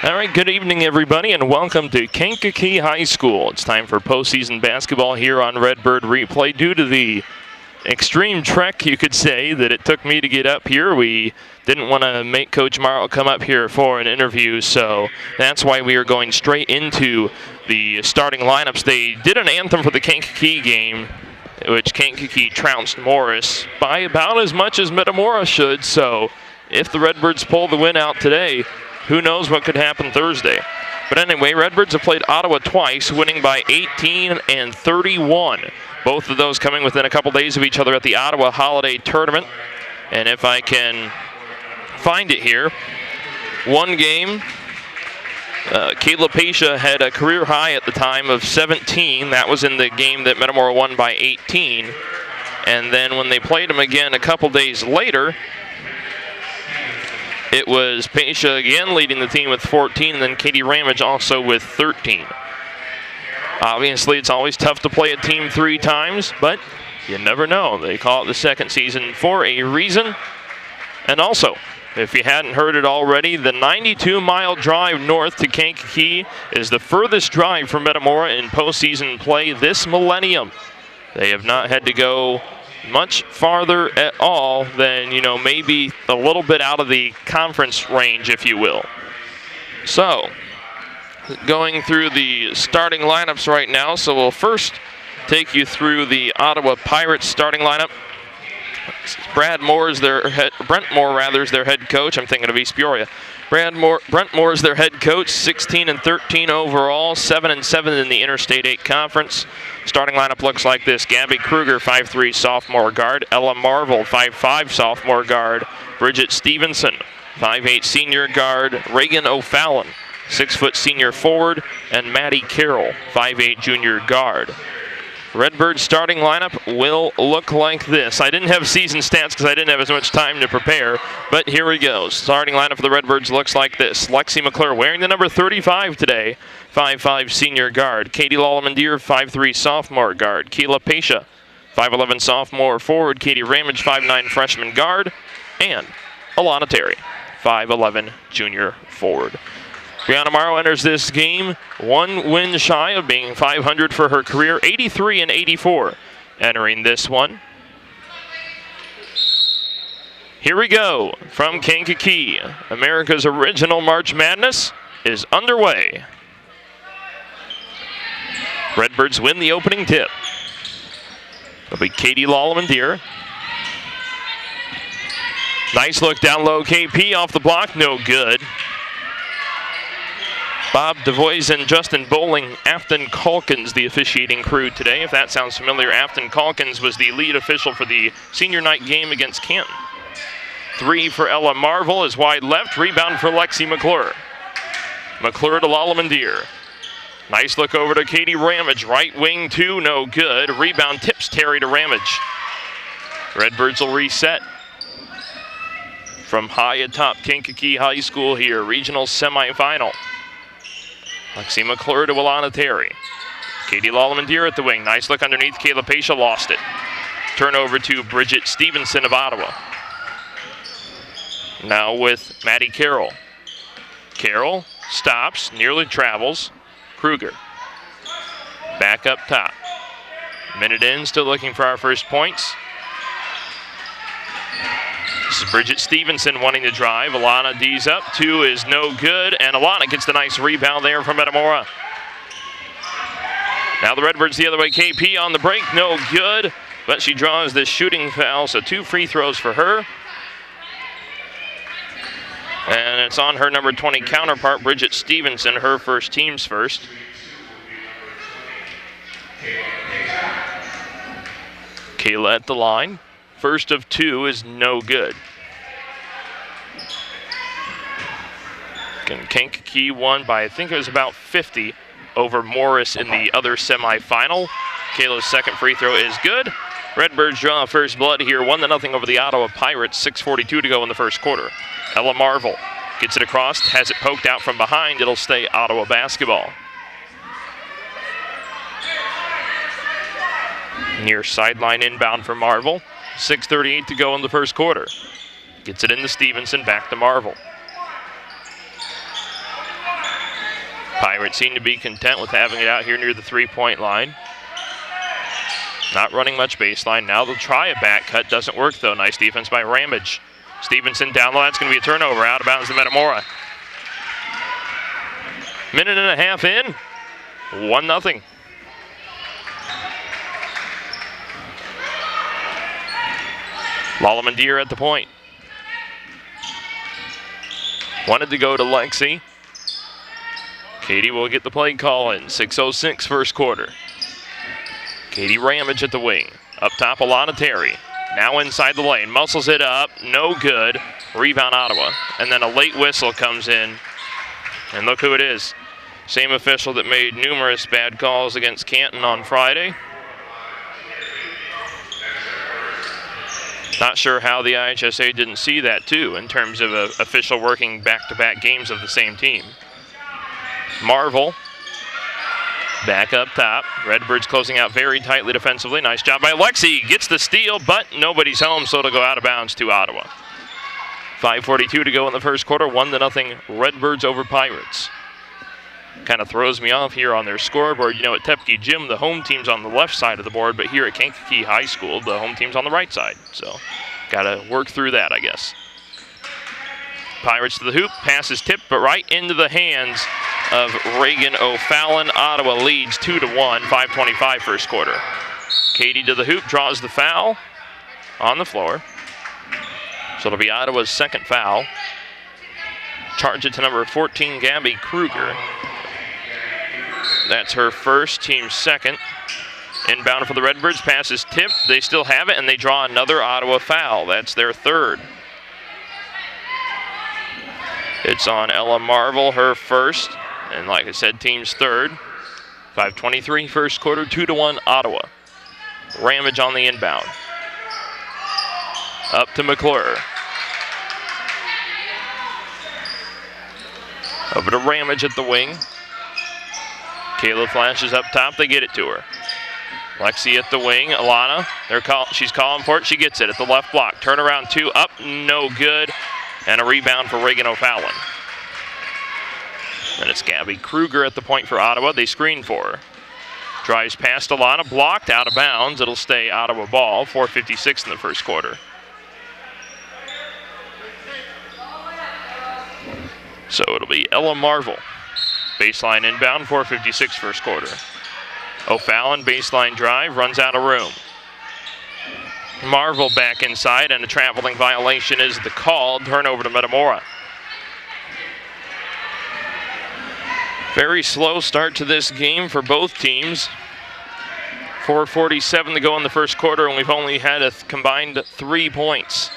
All right, good evening, everybody, and welcome to Kankakee High School. It's time for postseason basketball here on Redbird Replay. Due to the extreme trek, you could say, that it took me to get up here, we didn't want to make Coach Morrow come up here for an interview, so that's why we are going straight into the starting lineups. They did an anthem for the Kankakee game, which Kankakee trounced Morris by about as much as Metamora should, so if the Redbirds pull the win out today, who knows what could happen Thursday. But anyway, Redbirds have played Ottawa twice, winning by 18 and 31. Both of those coming within a couple days of each other at the Ottawa Holiday Tournament. And if I can find it here, one game, Kayla Pasha had a career high at the time of 17. That was in the game that Metamora won by 18. And then when they played them again a couple days later, it was Pasha again leading the team with 14, and then Katie Ramage also with 13. Obviously, it's always tough to play a team 3 times, but you never know. They call it the second season for a reason. And also, if you hadn't heard it already, the 92-mile drive north to Kankakee is the furthest drive for Metamora in postseason play this millennium. They have not had to go much farther at all than, maybe a little bit out of the conference range, if you will. So, going through the starting lineups right now. So we'll first take you through the Ottawa Pirates starting lineup. Brent Moore is their head coach. I'm thinking of East Peoria. Brent Moore is their head coach, 16 and 13 overall, 7 and 7 in the Interstate 8 Conference. Starting lineup looks like this: Gabby Kruger, 5'3", sophomore guard; Ella Marvel, 5'5", sophomore guard; Bridget Stevenson, 5'8", senior guard; Reagan O'Fallon, 6' senior forward; and Maddie Carroll, 5'8", junior guard. Redbird starting lineup will look like this. I didn't have season stats because I didn't have as much time to prepare, but here we go. Starting lineup for the Redbirds looks like this: Lexi McClure wearing the number 35 today, 5'5", senior guard; Katie Lalamandir, 5'3", sophomore guard; Keela Pasha, 5'11", sophomore forward; Katie Ramage, 5'9", freshman guard; and Alana Terry, 5'11", junior forward. Brianna Morrow enters this game 1 win shy of being 500 for her career, 83 and 84 entering this one. Here we go from Kankakee. America's original March Madness is underway. Redbirds win the opening tip. It'll be Katie Lalamandir. Nice look down low. KP off the block, no good. Bob DeVoys and Justin Bowling, Afton Calkins, the officiating crew today. If that sounds familiar, Afton Calkins was the lead official for the senior night game against Canton. 3 for Ella Marvel is wide left. Rebound for Lexi McClure. McClure to Lalamandir. Nice look over to Katie Ramage. Right wing 2, no good. Rebound tips Terry to Ramage. Redbirds will reset. From high atop Kankakee High School here, regional semifinal. Lexi McClure to Alana Terry. Katie Lalamandir at the wing. Nice look underneath. Kayla Pasha lost it. Turnover to Bridget Stevenson of Ottawa. Now with Maddie Carroll. Carroll stops, nearly travels. Kruger. Back up top. Minute in, still looking for our first points. This is Bridget Stevenson wanting to drive. Alana D's up. 2 is no good, and Alana gets the nice rebound there from Metamora. Now the Redbirds the other way. KP on the break, no good, but she draws this shooting foul, so 2 free throws for her. And it's on her number 20 counterpart, Bridget Stevenson, her first, team's first. Kayla at the line. First of 2 is no good. Kankakee won by, I think it was about 50 over Morris in the other semifinal. Kayla's second free throw is good. Redbirds draw first blood here, 1-0 over the Ottawa Pirates, 6:42 to go in the first quarter. Ella Marvel gets it across, has it poked out from behind. It'll stay Ottawa basketball. Near sideline inbound for Marvel. 6:38 to go in the first quarter. Gets it into Stevenson, back to Marvel. Pirates seem to be content with having it out here near the three-point line. Not running much baseline. Now they'll try a back cut. Doesn't work, though. Nice defense by Ramage. Stevenson down low. That's going to be a turnover. Out of bounds to Metamora. Minute and a half in. 1-0. Lalamandir at the point. Wanted to go to Lexi. Katie will get the play call in. 6:06 first quarter. Katie Ramage at the wing. Up top, Alana Terry. Now inside the lane. Muscles it up. No good. Rebound Ottawa. And then a late whistle comes in. And look who it is. Same official that made numerous bad calls against Canton on Friday. Not sure how the IHSA didn't see that, too, in terms of an official working back-to-back games of the same team. Marvel back up top. Redbirds closing out very tightly defensively. Nice job by Lexi. Gets the steal, but nobody's home, so it'll go out of bounds to Ottawa. 5:42 to go in the first quarter. 1-0 Redbirds over Pirates. Kind of throws me off here on their scoreboard. You know, at Tepke Gym, the home team's on the left side of the board, but here at Kankakee High School, the home team's on the right side. So, got to work through that, I guess. Pirates to the hoop. Pass is tipped, but right into the hands of Reagan O'Fallon. Ottawa leads 2-1, 5:25 first quarter. Katie to the hoop, draws the foul on the floor. So it'll be Ottawa's second foul. Charge it to number 14, Gabby Kruger. That's her first, team second. Inbound for the Redbirds, pass is tipped. They still have it, and they draw another Ottawa foul. That's their third. It's on Ella Marvel, her first. And like I said, team's third. 5:23 first quarter, 2-1 Ottawa. Ramage on the inbound. Up to McClure. Over to Ramage at the wing. Kayla flashes up top, they get it to her. Lexi at the wing, Alana, she's calling for it, she gets it at the left block. Turnaround two, up, no good. And a rebound for Reagan O'Fallon. And it's Gabby Kruger at the point for Ottawa. They screen for her. Drives past Alana, blocked, out of bounds. It'll stay Ottawa ball. 4:56 in the first quarter. So it'll be Ella Marvel. Baseline inbound, 4:56 first quarter. O'Fallon, baseline drive, runs out of room. Marvel back inside, and a traveling violation is the call. Turnover to Metamora. Very slow start to this game for both teams. 4:47 to go in the first quarter, and we've only had a combined 3 points.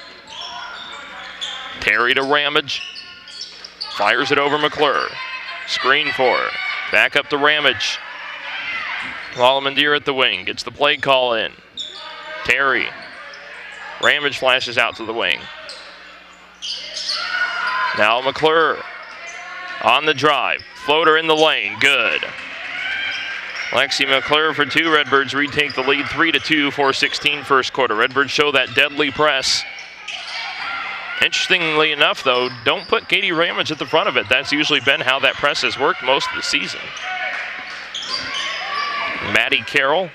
Terry to Ramage. Fires it over McClure. Screen for her. Back up to Ramage. Lalamandir at the wing. Gets the play call in. Terry. Ramage flashes out to the wing. Now McClure on the drive. Floater in the lane. Good. Lexi McClure for two. Redbirds retake the lead 3-2, 4:16 first quarter. Redbirds show that deadly press. Interestingly enough, though, don't put Katie Ramage at the front of it. That's usually been how that press has worked most of the season. Maddie Carroll.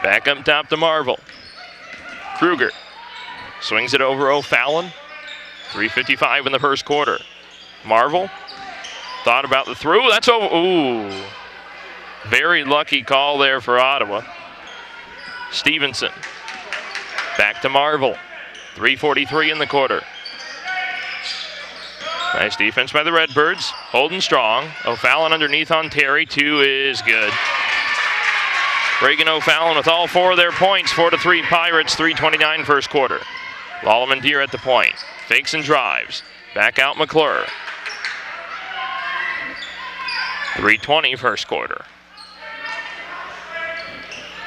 Back up top to Marvel. Kruger swings it over O'Fallon. 3:55 in the first quarter. Marvel thought about the through. That's over. Ooh. Very lucky call there for Ottawa. Stevenson. Back to Marvel. 3:43 in the quarter. Nice defense by the Redbirds. Holding strong. O'Fallon underneath on Terry. Two is good. Reagan O'Fallon with all four of their points. 4-3 Pirates. 3:29 first quarter. Lalamandir at the point. Fakes and drives. Back out McClure. 3:20 first quarter.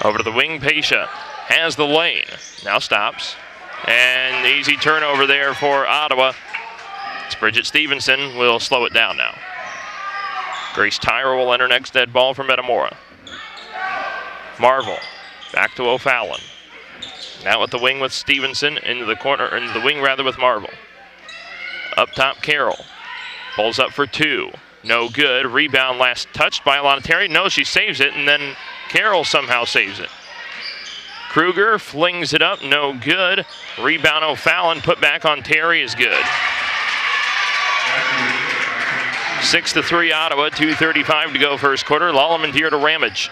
Over to the wing, Pesha has the lane. Now stops. And easy turnover there for Ottawa. It's Bridget Stevenson will slow it down now. Grace Tyra will enter next dead ball for Metamora. Marvel back to O'Fallon. Now at the wing with Stevenson, into the corner, into the wing rather with Marvel. Up top, Carroll. Pulls up for two. No good. Rebound last touched by Alana Terry. No, she saves it, and then Carroll somehow saves it. Kruger flings it up. No good. Rebound O'Fallon. Put back on Terry is good. 6-3 Ottawa. 2:35 to go first quarter. Lallemand to Ramage.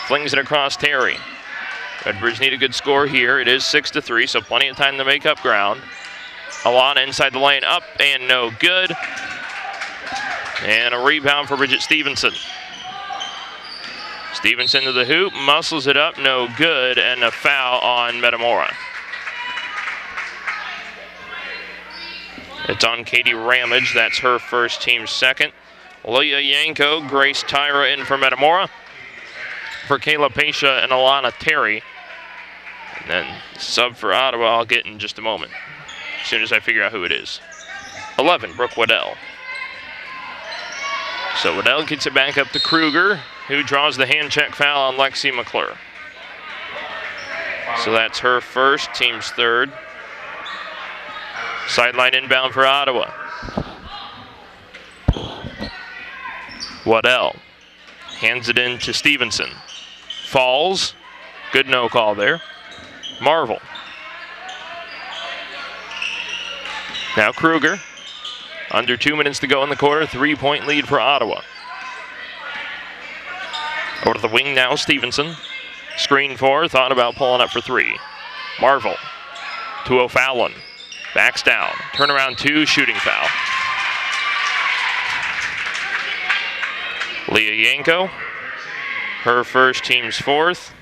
Flings it across Terry. Redbirds need a good score here. It is 6-3, so plenty of time to make up ground. Alana inside the lane, up and no good. And a rebound for Bridget Stevenson. Stevenson to the hoop, muscles it up, no good, and a foul on Metamora. It's on Katie Ramage, that's her first, team second. Leah Yanko, Grace Tyra in for Metamora. For Kayla Pasha and Alana Terry. And then sub for Ottawa, I'll get in just a moment, as soon as I figure out who it is. 11, Brooke Waddell. So Waddell gets it back up to Kruger, who draws the hand check foul on Lexi McClure. So that's her first, team's third. Sideline inbound for Ottawa. Waddell hands it in to Stevenson. Falls. Good no call there. Marvel. Now Kruger. Under 2 minutes to go in the quarter. 3-point lead for Ottawa. Over to the wing now, Stevenson. Screen four, thought about pulling up for three. Marvel to O'Fallon. Backs down. Turnaround two, shooting foul. Leah Yanko. Her first, team's fourth.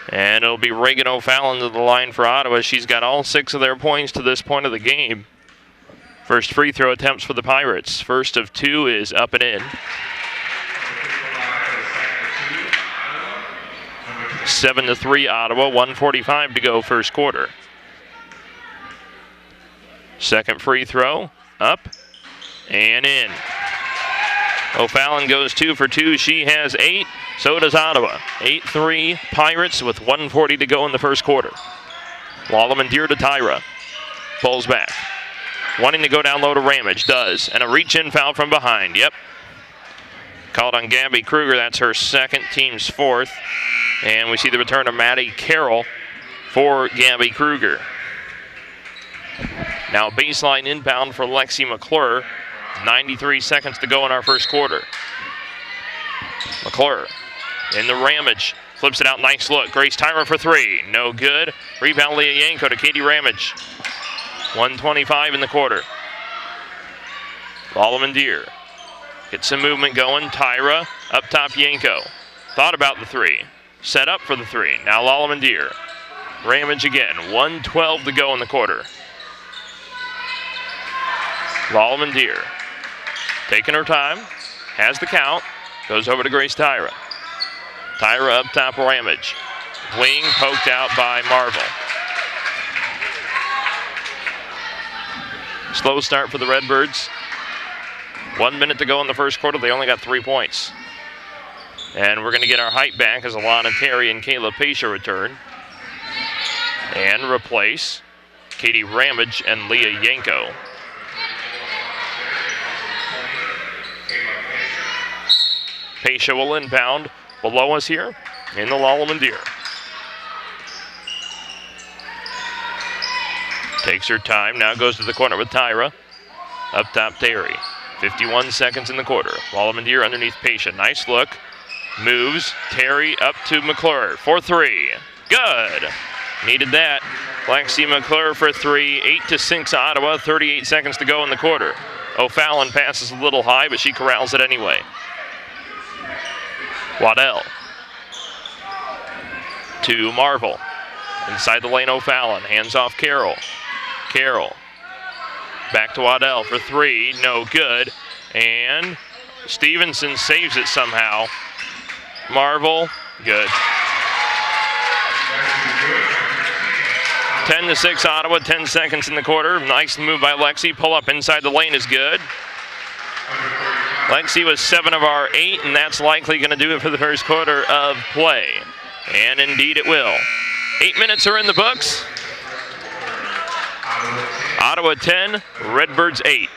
And it'll be Reagan O'Fallon to the line for Ottawa. She's got all 6 of their points to this point of the game. First free throw attempts for the Pirates. First of 2 is up and in. 7-3 Ottawa, 1:45 to go first quarter. Second free throw, up and in. O'Fallon goes 2 for 2. She has 8. So does Ottawa. 8-3 Pirates with 1:40 to go in the first quarter. Lallemand to Tyra. Pulls back. Wanting to go down low to Ramage. Does. And a reach-in foul from behind. Yep. Called on Gabby Kruger. That's her second, team's fourth. And we see the return of Maddie Carroll for Gabby Kruger. Now baseline inbound for Lexi McClure. 93 seconds to go in our first quarter. McClure in the Ramage. Flips it out, nice look. Grace Tyra for 3, no good. Rebound Leah Yanko to Katie Ramage. 1:25 in the quarter. Lallemand gets some movement going. Tyra up top, Yanko. Thought about the 3. Set up for the 3. Now Lallemand. Ramage again. 1:12 to go in the quarter. Lallemand taking her time. Has the count. Goes over to Grace Tyra. Tyra up top, Ramage. Wing poked out by Marvel. Slow start for the Redbirds. 1 minute to go in the first quarter. They only got 3 points. And we're going to get our height back as Alana Terry and Kayla Pasha return. And replace Katie Ramage and Leah Yanko. Pasha will inbound below us here in the Lallemand. Takes her time, now goes to the corner with Tyra. Up top, Terry. 51 seconds in the quarter. Lallemand underneath Pasha. Nice look. Moves. Terry up to McClure for 3. Good. Needed that. Lexi McClure for 3. 8-6 Ottawa. 38 seconds to go in the quarter. O'Fallon passes a little high, but she corrals it anyway. Waddell to Marvel. Inside the lane, O'Fallon. Hands off Carroll. Carroll back to Waddell for 3. No good. And Stevenson saves it somehow. Marvel, good. 10-6 Ottawa, 10 seconds in the quarter. Nice move by Lexi. Pull up inside the lane is good. Lexi was 7 of our 8, and that's likely going to do it for the first quarter of play. And indeed it will. 8 minutes are in the books. Ottawa 10, Redbirds 8.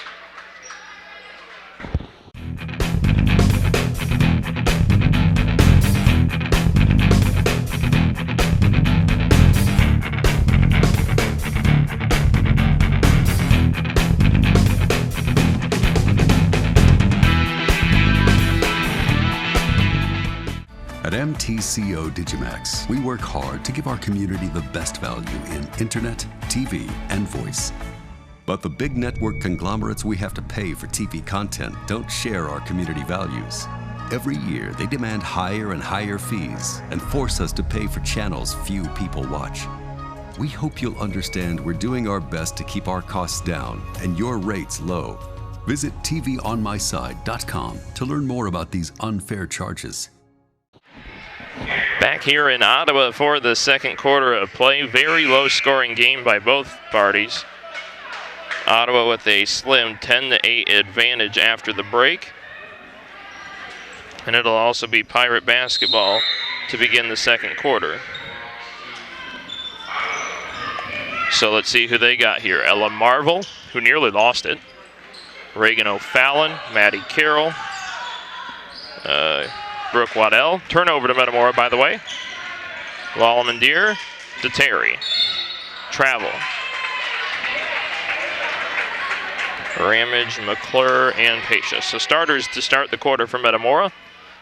MTCO digiMAX, we work hard to give our community the best value in internet, TV, and voice. But the big network conglomerates we have to pay for TV content don't share our community values. Every year, they demand higher and higher fees and force us to pay for channels few people watch. We hope you'll understand we're doing our best to keep our costs down and your rates low. Visit tvonmyside.com to learn more about these unfair charges. Back here in Ottawa for the second quarter of play. Very low-scoring game by both parties. Ottawa with a slim 10-8 advantage after the break. And it'll also be Pirate basketball to begin the second quarter. So let's see who they got here. Ella Marvel, who nearly lost it. Reagan O'Fallon, Maddie Carroll, Brooke Waddell. Turnover to Metamora, by the way. Lalamandir to Terry. Travel. Ramage, McClure, and Pasha. So starters to start the quarter for Metamora.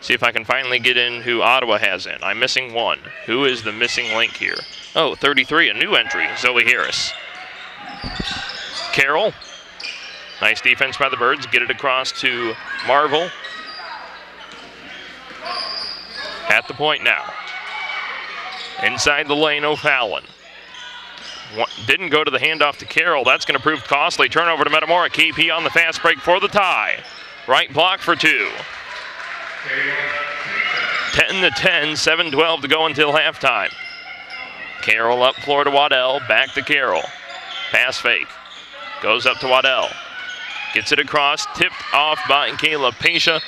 See if I can finally get in who Ottawa has in. I'm missing one. Who is the missing link here? Oh, 33, a new entry, Zoe Harris. Carroll. Nice defense by the Birds. Get it across to Marvel. At the point now. Inside the lane, O'Fallon. Didn't go to the handoff to Carroll. That's going to prove costly. Turnover to Metamora. KP on the fast break for the tie. Right block for two. 10-10, 7-12 to go until halftime. Carroll up floor to Waddell. Back to Carroll. Pass fake. Goes up to Waddell. Gets it across. Tipped off by Kayla Pasha.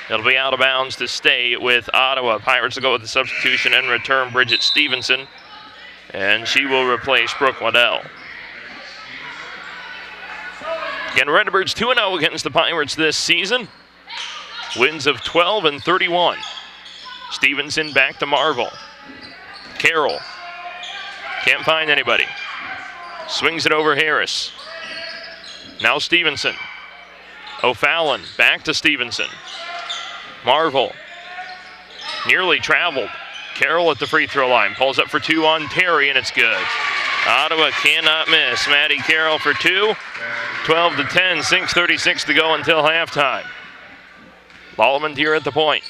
It'll be out of bounds to stay with Ottawa. Pirates will go with the substitution and return Bridget Stevenson. And she will replace Brooke Waddell. Again, Redbirds 2-0 against the Pirates this season. Wins of 12 and 31. Stevenson back to Marvel. Carroll. Can't find anybody. Swings it over Harris. Now Stevenson. O'Fallon back to Stevenson. Marvel. Nearly traveled. Carroll at the free throw line. Pulls up for two on Terry, and it's good. Ottawa cannot miss. Maddie Carroll for two. 12-10, 6:36 to go until halftime. Lalamandir at the point.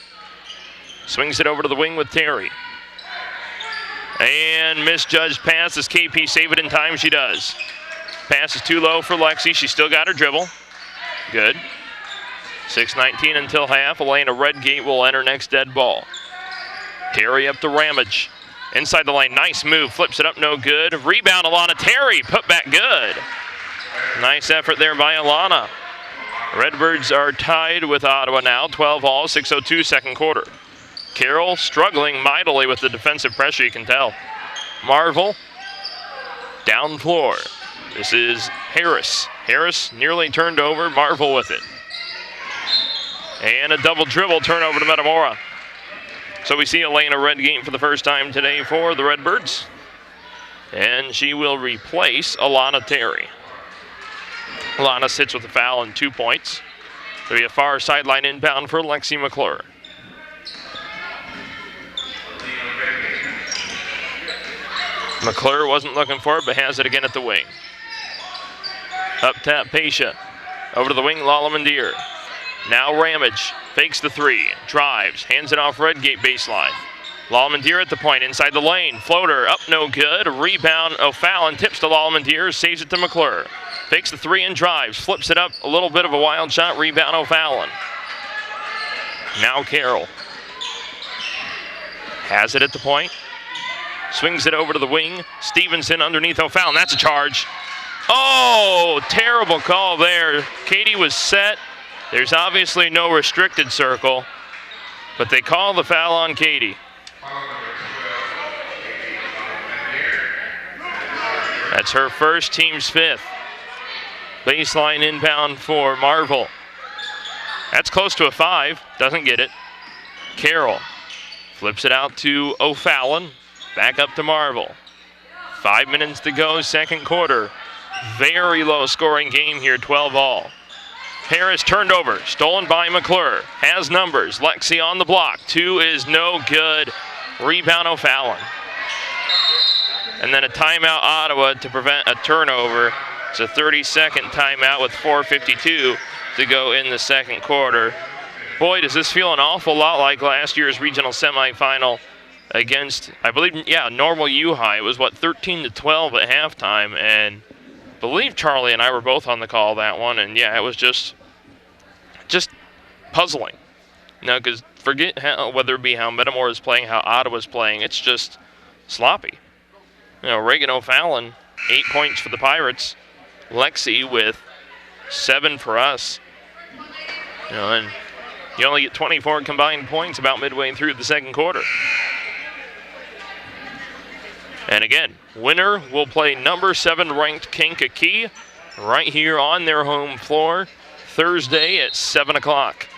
Swings it over to the wing with Terry. And misjudged pass. Does KP save it in time? She does. Pass is too low for Lexi. She still got her dribble. Good. 6:19 until half. Elena Redgate will enter next dead ball. Terry up to Ramage. Inside the lane, nice move. Flips it up, no good. Rebound, Alana Terry. Put back good. Nice effort there by Alana. Redbirds are tied with Ottawa now. 12-all, 6:02 second quarter. Carroll struggling mightily with the defensive pressure, you can tell. Marvel. Down floor. This is Harris. Harris nearly turned over. Marvel with it. And a double dribble turnover to Metamora. So we see Elena Redgate for the first time today for the Redbirds. And she will replace Alana Terry. Alana sits with a foul and 2 points. There'll be a far sideline inbound for Lexi McClure. McClure wasn't looking for it, but has it again at the wing. Up tap, Pasha. Over to the wing, Lalamandir. Now Ramage fakes the three, drives, hands it off Redgate baseline. Lalamandir at the point, inside the lane. Floater, up no good. Rebound, O'Fallon tips to Lalamandir, saves it to McClure. Fakes the three and drives, flips it up, a little bit of a wild shot, rebound O'Fallon. Now Carroll. Has it at the point. Swings it over to the wing. Stevenson underneath O'Fallon, that's a charge. Oh, terrible call there. Katie was set. There's obviously no restricted circle, but they call the foul on Katie. That's her first, team's fifth. Baseline inbound for Marvel. That's close to a 5, doesn't get it. Carroll flips it out to O'Fallon, back up to Marvel. 5 minutes to go, second quarter. Very low scoring game here, 12-all. Harris turned over, stolen by McClure. Has numbers, Lexi on the block. 2 is no good. Rebound O'Fallon. And then a timeout Ottawa to prevent a turnover. It's a 30-second timeout with 4:52 to go in the second quarter. Boy, does this feel an awful lot like last year's regional semifinal against, I believe, Normal U High. It was, 13-12 at halftime, and I believe Charlie and I were both on the call that one, and it was just puzzling. Because forget whether it be how Metamora is playing, how Ottawa is playing, it's just sloppy. Reagan O'Fallon, 8 points for the Pirates. Lexi with 7 for us. And you only get 24 combined points about midway through the second quarter. And again, winner will play number 7 ranked Kankakee right here on their home floor Thursday at 7 o'clock.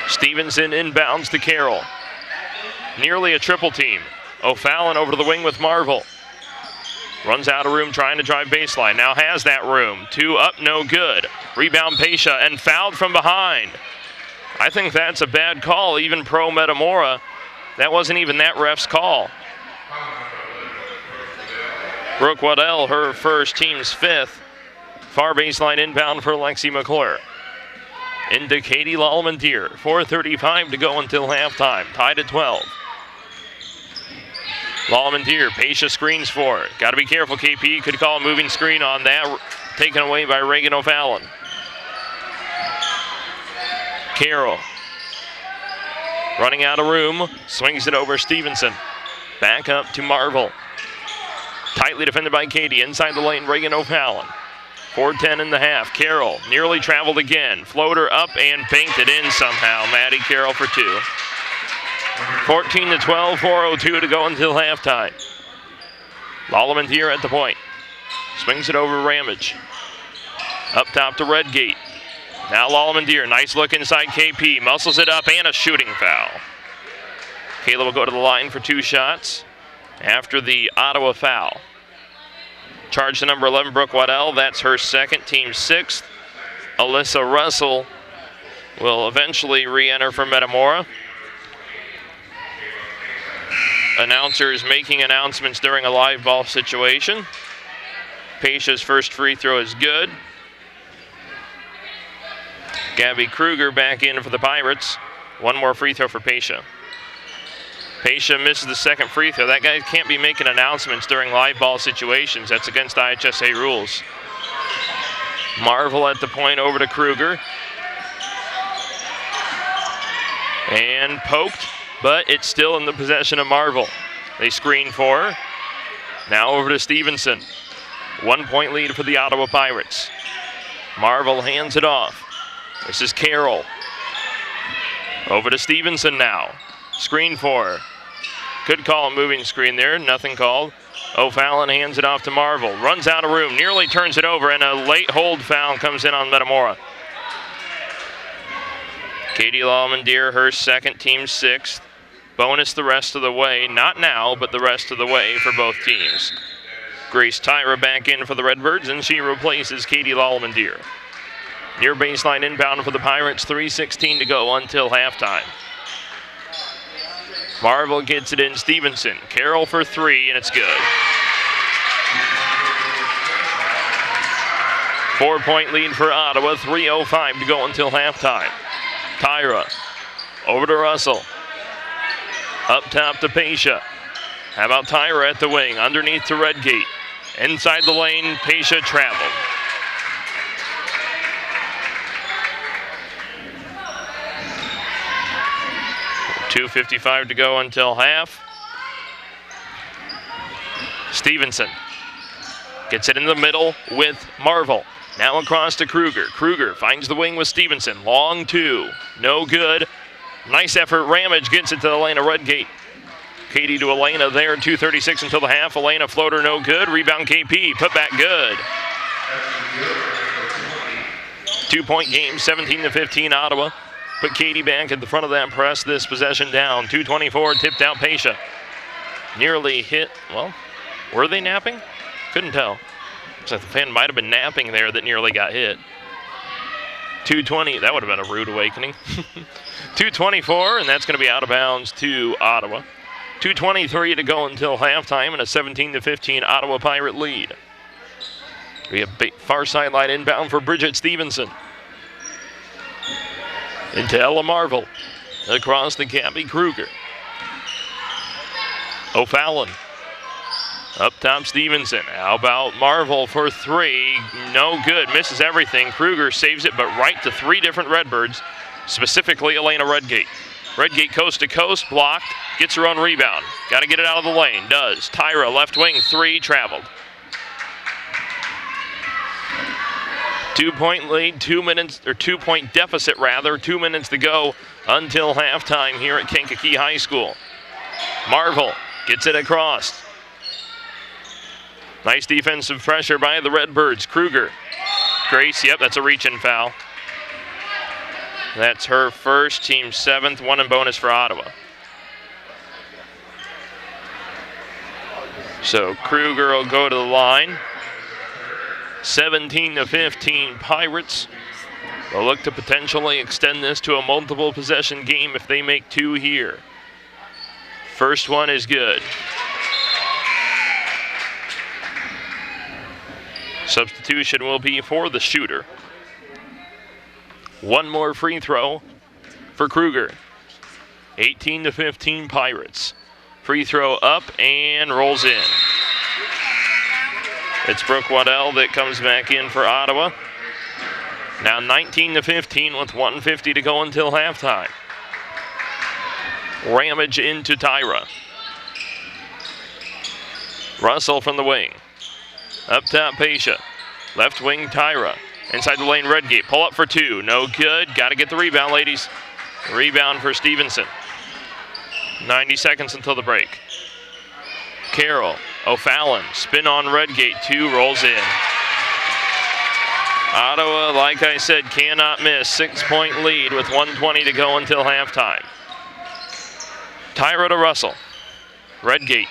Stevenson inbounds to Carroll. Nearly a triple team. O'Fallon over to the wing with Marvel. Runs out of room trying to drive baseline. Now has that room. 2 up, no good. Rebound Pesha and fouled from behind. I think that's a bad call, even pro Metamora. That wasn't even that ref's call. Brooke Waddell, her first, team's 5th. Far baseline inbound for Lexi McClure. Into Katie Lalmandier. 4:35 to go until halftime. Tied at 12. Lalmandier, Pesha screens for it. Got to be careful, KP. Could call a moving screen on that. Taken away by Reagan O'Fallon. Carroll. Running out of room. Swings it over Stevenson. Back up to Marvel. Tightly defended by Katie. Inside the lane, Reagan O'Fallon. 4:10 in the half. Carroll nearly traveled again. Floater up and banked it in somehow. Maddie Carroll for 2. 14-12, 4:02 to go until halftime. Lalmandier at the point. Swings it over Ramage. Up top to Redgate. Now Lalmandier, nice look inside KP. Muscles it up and a shooting foul. Kayla will go to the line for 2 shots after the Ottawa foul. Charge to number 11, Brooke Waddell. That's her 2nd, team 6th. Alyssa Russell will eventually re-enter for Metamora. Announcers making announcements during a live ball situation. Pesha's first free throw is good. Gabby Kruger back in for the Pirates. 1 more free throw for Pesha. Pesha misses the 2nd free throw. That guy can't be making announcements during live ball situations. That's against IHSA rules. Marvel at the point over to Kruger. And poked, but it's still in the possession of Marvel. They screen for her. Now over to Stevenson. 1 point lead for the Ottawa Pirates. Marvel hands it off. This is Carroll. Over to Stevenson now. Screen for her. Could call a moving screen there, nothing called. O'Fallon hands it off to Marvel. Runs out of room, nearly turns it over, and a late hold foul comes in on Metamora. Katie Lalmandier, her 2nd, team 6th. Bonus the rest of the way, not now, but the rest of the way for both teams. Grace Tyra back in for the Redbirds, and she replaces Katie Lalmandier. Near baseline inbound for the Pirates, 3:16 to go until halftime. Marvel gets it in, Stevenson. Carroll for 3, and it's good. 4-point lead for Ottawa, 3:05 to go until halftime. Tyra, over to Russell. Up top to Pesha. How about Tyra at the wing, underneath to Redgate. Inside the lane, Pesha traveled. .255 to go until half. Stevenson gets it in the middle with Marvel. Now across to Kruger. Kruger finds the wing with Stevenson. Long 2, no good. Nice effort, Ramage gets it to the lane of Redgate. Katie to Elena there, 2:36 until the half. Elena floater no good, rebound KP, put back good. 2-point game, 17-15 Ottawa. Put Katie back at the front of that press, this possession down. 2:24, tipped out Pesha. Nearly hit, well, were they napping? Couldn't tell. Looks like the fan might have been napping there that nearly got hit. 2:20, that would have been a rude awakening. 2:24, and that's going to be out of bounds to Ottawa. 2:23 to go until halftime, and a 17-15 Ottawa Pirate lead. We have far sideline inbound for Bridget Stevenson. Into Ella Marvel. Across to Gabby Kruger. O'Fallon. Up top, Stevenson. How about Marvel for three? No good. Misses everything. Kruger saves it, but right to three different Redbirds, specifically Elena Redgate. Redgate coast to coast, blocked, gets her own rebound. Got to get it out of the lane, does. Tyra, left wing, three, traveled. 2-point lead, 2 minutes, or 2-point deficit rather, 2 minutes to go until halftime here at Kankakee High School. Marvel gets it across. Nice defensive pressure by the Redbirds. Kruger. Grace, yep, that's a reach-in foul. That's her first, team seventh, one in bonus for Ottawa. So Kruger will go to the line. 17-15 Pirates. They'll look to potentially extend this to a multiple possession game if they make two here. First one is good. Substitution will be for the shooter. One more free throw for Kruger. 18-15 Pirates. Free throw up and rolls in. It's Brooke Waddell that comes back in for Ottawa. Now 19-15 with 1:50 to go until halftime. Ramage into Tyra. Russell from the wing. Up top, Pasha. Left wing, Tyra. Inside the lane, Redgate. Pull up for two. No good. Got to get the rebound, ladies. Rebound for Stevenson. 90 seconds until the break. Carroll. O'Fallon. Spin on Redgate. Two. Rolls in. Ottawa, like I said, cannot miss. 6-point lead with 1:20 to go until halftime. Tyra to Russell. Redgate.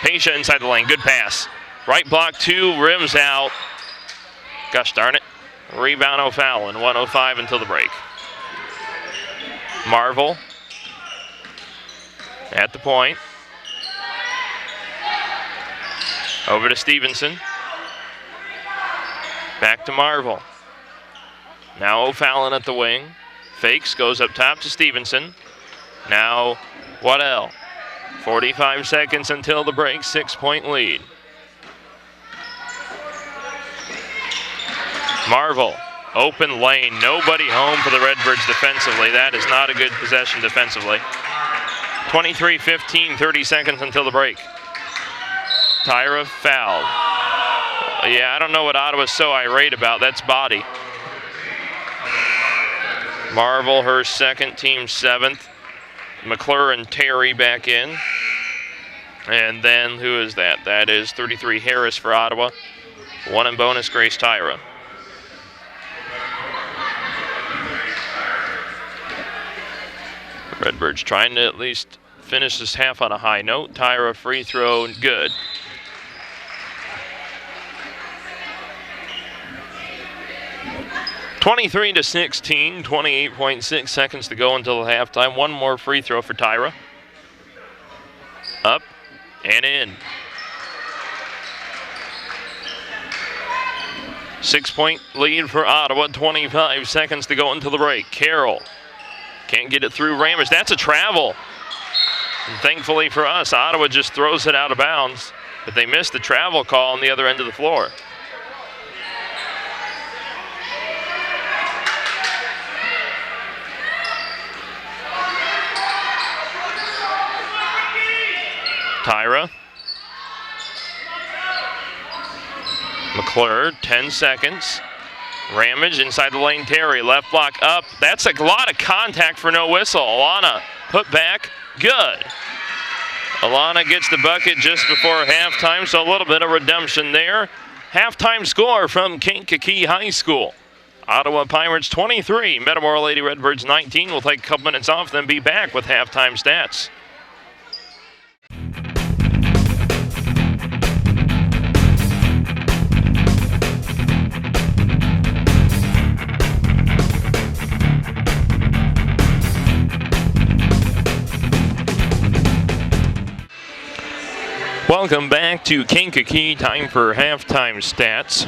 Pasha inside the lane. Good pass. Right block, two. Rims out. Gosh darn it. Rebound O'Fallon. 1:05 until the break. Marvel at the point. Over to Stevenson. Back to Marvel. Now O'Fallon at the wing. Fakes, goes up top to Stevenson. Now Waddell. 45 seconds until the break, 6-point lead. Marvel, open lane, nobody home for the Redbirds defensively. That is not a good possession defensively. 23-15, 30 seconds until the break. Tyra fouled. Yeah, I don't know what Ottawa's so irate about. That's body. Marvel, her second, team seventh. McClure and Terry back in. And then who is that? That is 33 Harris for Ottawa. One in bonus, Grace Tyra. Redbirds trying to at least finish this half on a high note. Tyra free throw, good. (23-16), 28.6 seconds to go until the halftime. One more free throw for Tyra. Up and in. 6-point lead for Ottawa. 25 seconds to go until the break. Carroll can't get it through Ramage. That's a travel. And thankfully for us, Ottawa just throws it out of bounds, but they missed the travel call on the other end of the floor. Tyra. McClure, 10 seconds. Ramage inside the lane, Terry. Left block up. That's a lot of contact for no whistle. Alana put back, good. Alana gets the bucket just before halftime, so a little bit of redemption there. Halftime score from Kankakee High School. Ottawa Pirates 23, Metamora Lady Redbirds 19. We'll take a couple minutes off, then be back with halftime stats. Welcome back to Kankakee. Time for halftime stats.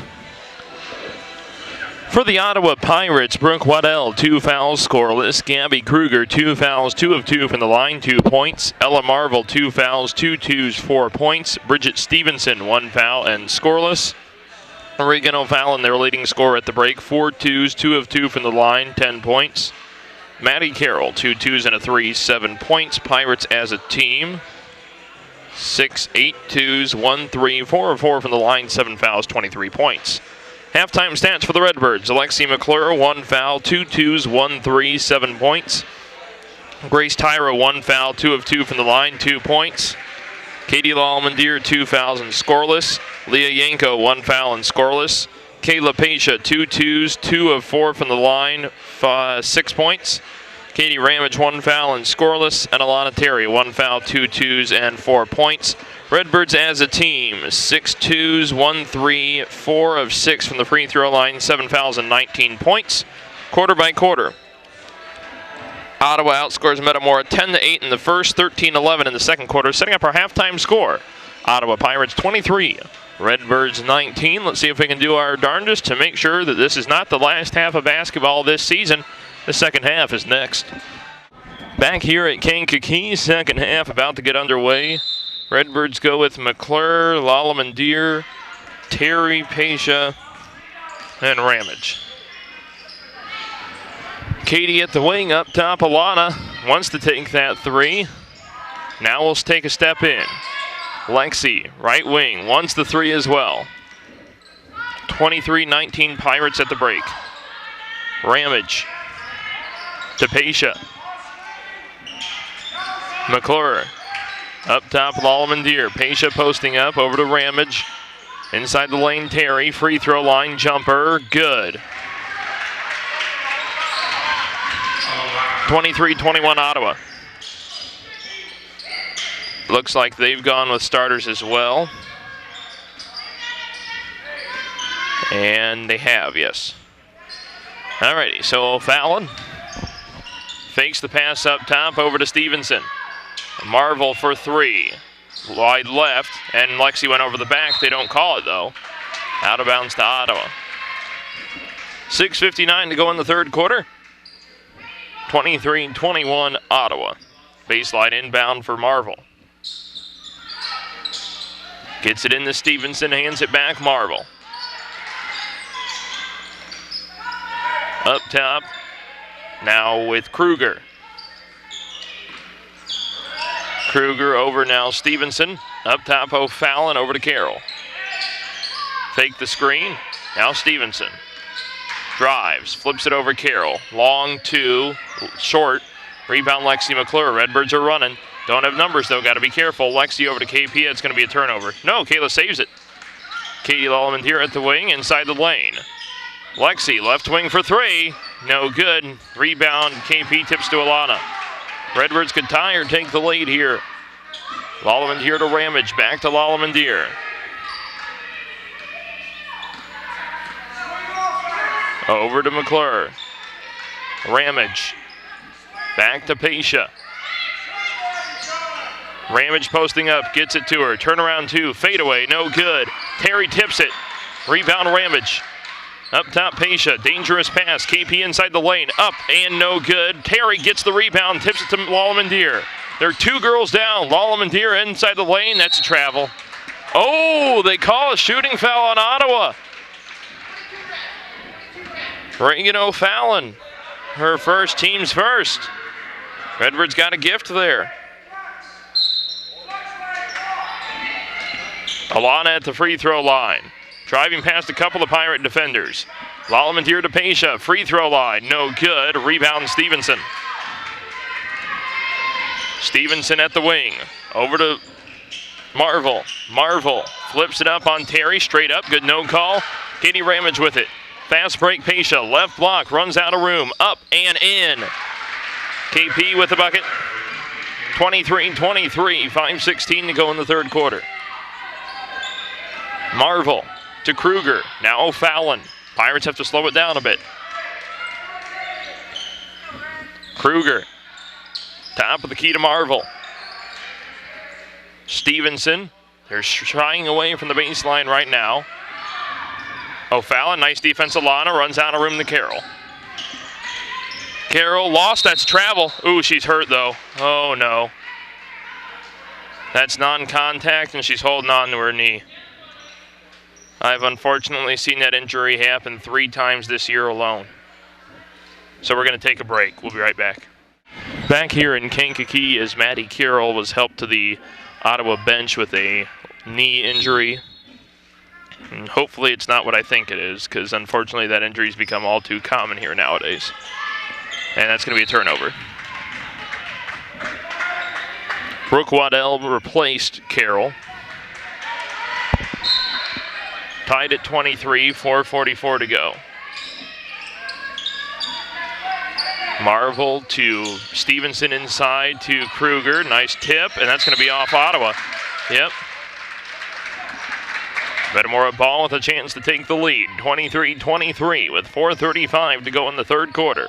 For the Ottawa Pirates, Brooke Waddell, 2 fouls, scoreless. Gabby Kruger, 2 fouls, 2 of 2 from the line, 2 points. Ella Marvel, 2 fouls, 2 twos, 4 points. Bridget Stevenson, 1 foul and scoreless. Regan O'Fallon, their leading scorer at the break, 4 twos, 2 of 2 from the line, 10 points. Maddie Carroll, 2 twos and a 3, 7 points. Pirates as a team, 6, 8 twos, 1 3, 4 of 4 from the line, 7 fouls, 23 points. Halftime stats for the Redbirds. Alexi McClure, 1 foul, 2 twos, 1 3, 7 points. Grace Tyra, 1 foul, 2 of 2 from the line, 2 points. Katie Lallmandier, 2 fouls and scoreless. Leah Yanko, 1 foul and scoreless. Kayla Pasha, 2 twos, 2 of 4 from the line, 6 points. Katie Ramage, 1 foul and scoreless. And Alana Terry, 1 foul, 2 twos, and 4 points. Redbirds as a team, 6 twos, 1 3, 4 of 6 from the free throw line, 7 fouls and 19 points. Quarter by quarter, Ottawa outscores Metamora 10-8 in the first, 13-11 in the second quarter, setting up our halftime score. Ottawa Pirates 23, Redbirds 19. Let's see if we can do our darndest to make sure that this is not the last half of basketball this season. The second half is next. Back here at Kankakee, second half about to get underway. Redbirds go with McClure, Lallmandier, Terry, Pasha, and Ramage. Katie at the wing, up top. Alana wants to take that 3. Now we'll take a step in. Lexi, right wing, wants the 3 as well. 23-19 Pirates at the break. Ramage to Pasha. McClure. Up top, Lallmandier. Pasha posting up, over to Ramage. Inside the lane, Terry. Free throw line jumper, good. 23-21 Ottawa. Looks like they've gone with starters as well. And they have, yes. Alrighty, so Fallon fakes the pass up top, over to Stevenson. Marvel for 3. Wide left, and Lexi went over the back. They don't call it, though. Out of bounds to Ottawa. 6:59 to go in the third quarter. 23-21 Ottawa. Baseline inbound for Marvel. Gets it into Stevenson, hands it back, Marvel. Up top, now with Kruger. Kruger over now, Stevenson. Up top, O'Fallon, over to Carroll. Fake the screen, now Stevenson. Drives, flips it over Carroll. Long 2, short. Rebound Lexi McClure. Redbirds are running. Don't have numbers though, got to be careful. Lexi over to KP, it's going to be a turnover. No, Kayla saves it. Katie Lallmandier at the wing, inside the lane. Lexi, left wing for 3. No good. Rebound, KP tips to Alana. Redbirds could tie or take the lead here. Lallmandier to Ramage, back to Lallmandier. Over to McClure. Ramage. Back to Pasha. Ramage posting up, gets it to her. Turnaround 2, fadeaway, no good. Terry tips it. Rebound Ramage. Up top, Pasha. Dangerous pass. KP inside the lane. Up and no good. Terry gets the rebound, tips it to Lallmandier. There are 2 girls down. Lallmandier inside the lane. That's a travel. Oh, they call a shooting foul on Ottawa. Regan O'Fallon, her first, team's first. Redbirds got a gift there. Alana at the free throw line. Driving past a couple of Pirate defenders. Lallmandier to Pasha, free throw line, no good. Rebound Stevenson. Stevenson at the wing. Over to Marvel. Marvel flips it up on Terry, straight up, good no call. Katie Ramage with it. Fast break, Pasha, left block, runs out of room, up and in. KP with the bucket. 23-23, 5:16 to go in the third quarter. Marvel to Kruger, now O'Fallon. Pirates have to slow it down a bit. Kruger, top of the key to Marvel. Stevenson They're shying away from the baseline right now. O'Fallon, nice defense. Alana runs out of room to Carroll. Carroll lost, that's travel. Ooh, she's hurt though. Oh no. That's non-contact and she's holding on to her knee. I've unfortunately seen that injury happen 3 times this year alone. So we're gonna take a break. We'll be right back. Back here in Kankakee as Maddie Carroll was helped to the Ottawa bench with a knee injury. And hopefully it's not what I think it is, because unfortunately that injury's become all too common here nowadays. And that's going to be a turnover. Brooke Waddell replaced Carroll. Tied at 23, 4:44 to go. Marvel to Stevenson inside to Kruger. Nice tip, and that's going to be off Ottawa. Yep. Metamora ball with a chance to take the lead. 23-23 with 4:35 to go in the third quarter.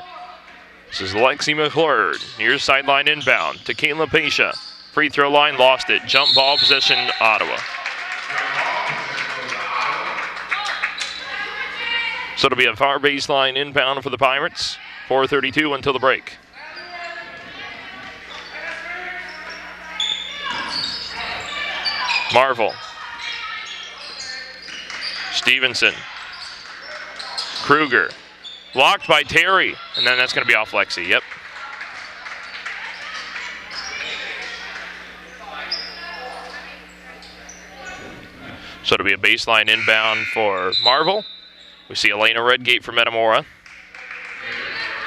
This is Lexi McClure, near sideline inbound to Kayla Pasha. Free throw line, lost it. Jump ball possession, Ottawa. So it'll be a far baseline inbound for the Pirates. 4:32 until the break. Marvel. Stevenson. Kruger. Blocked by Terry. And then that's going to be off Lexi. Yep. So it'll be a baseline inbound for Marvel. We see Elena Redgate for Metamora.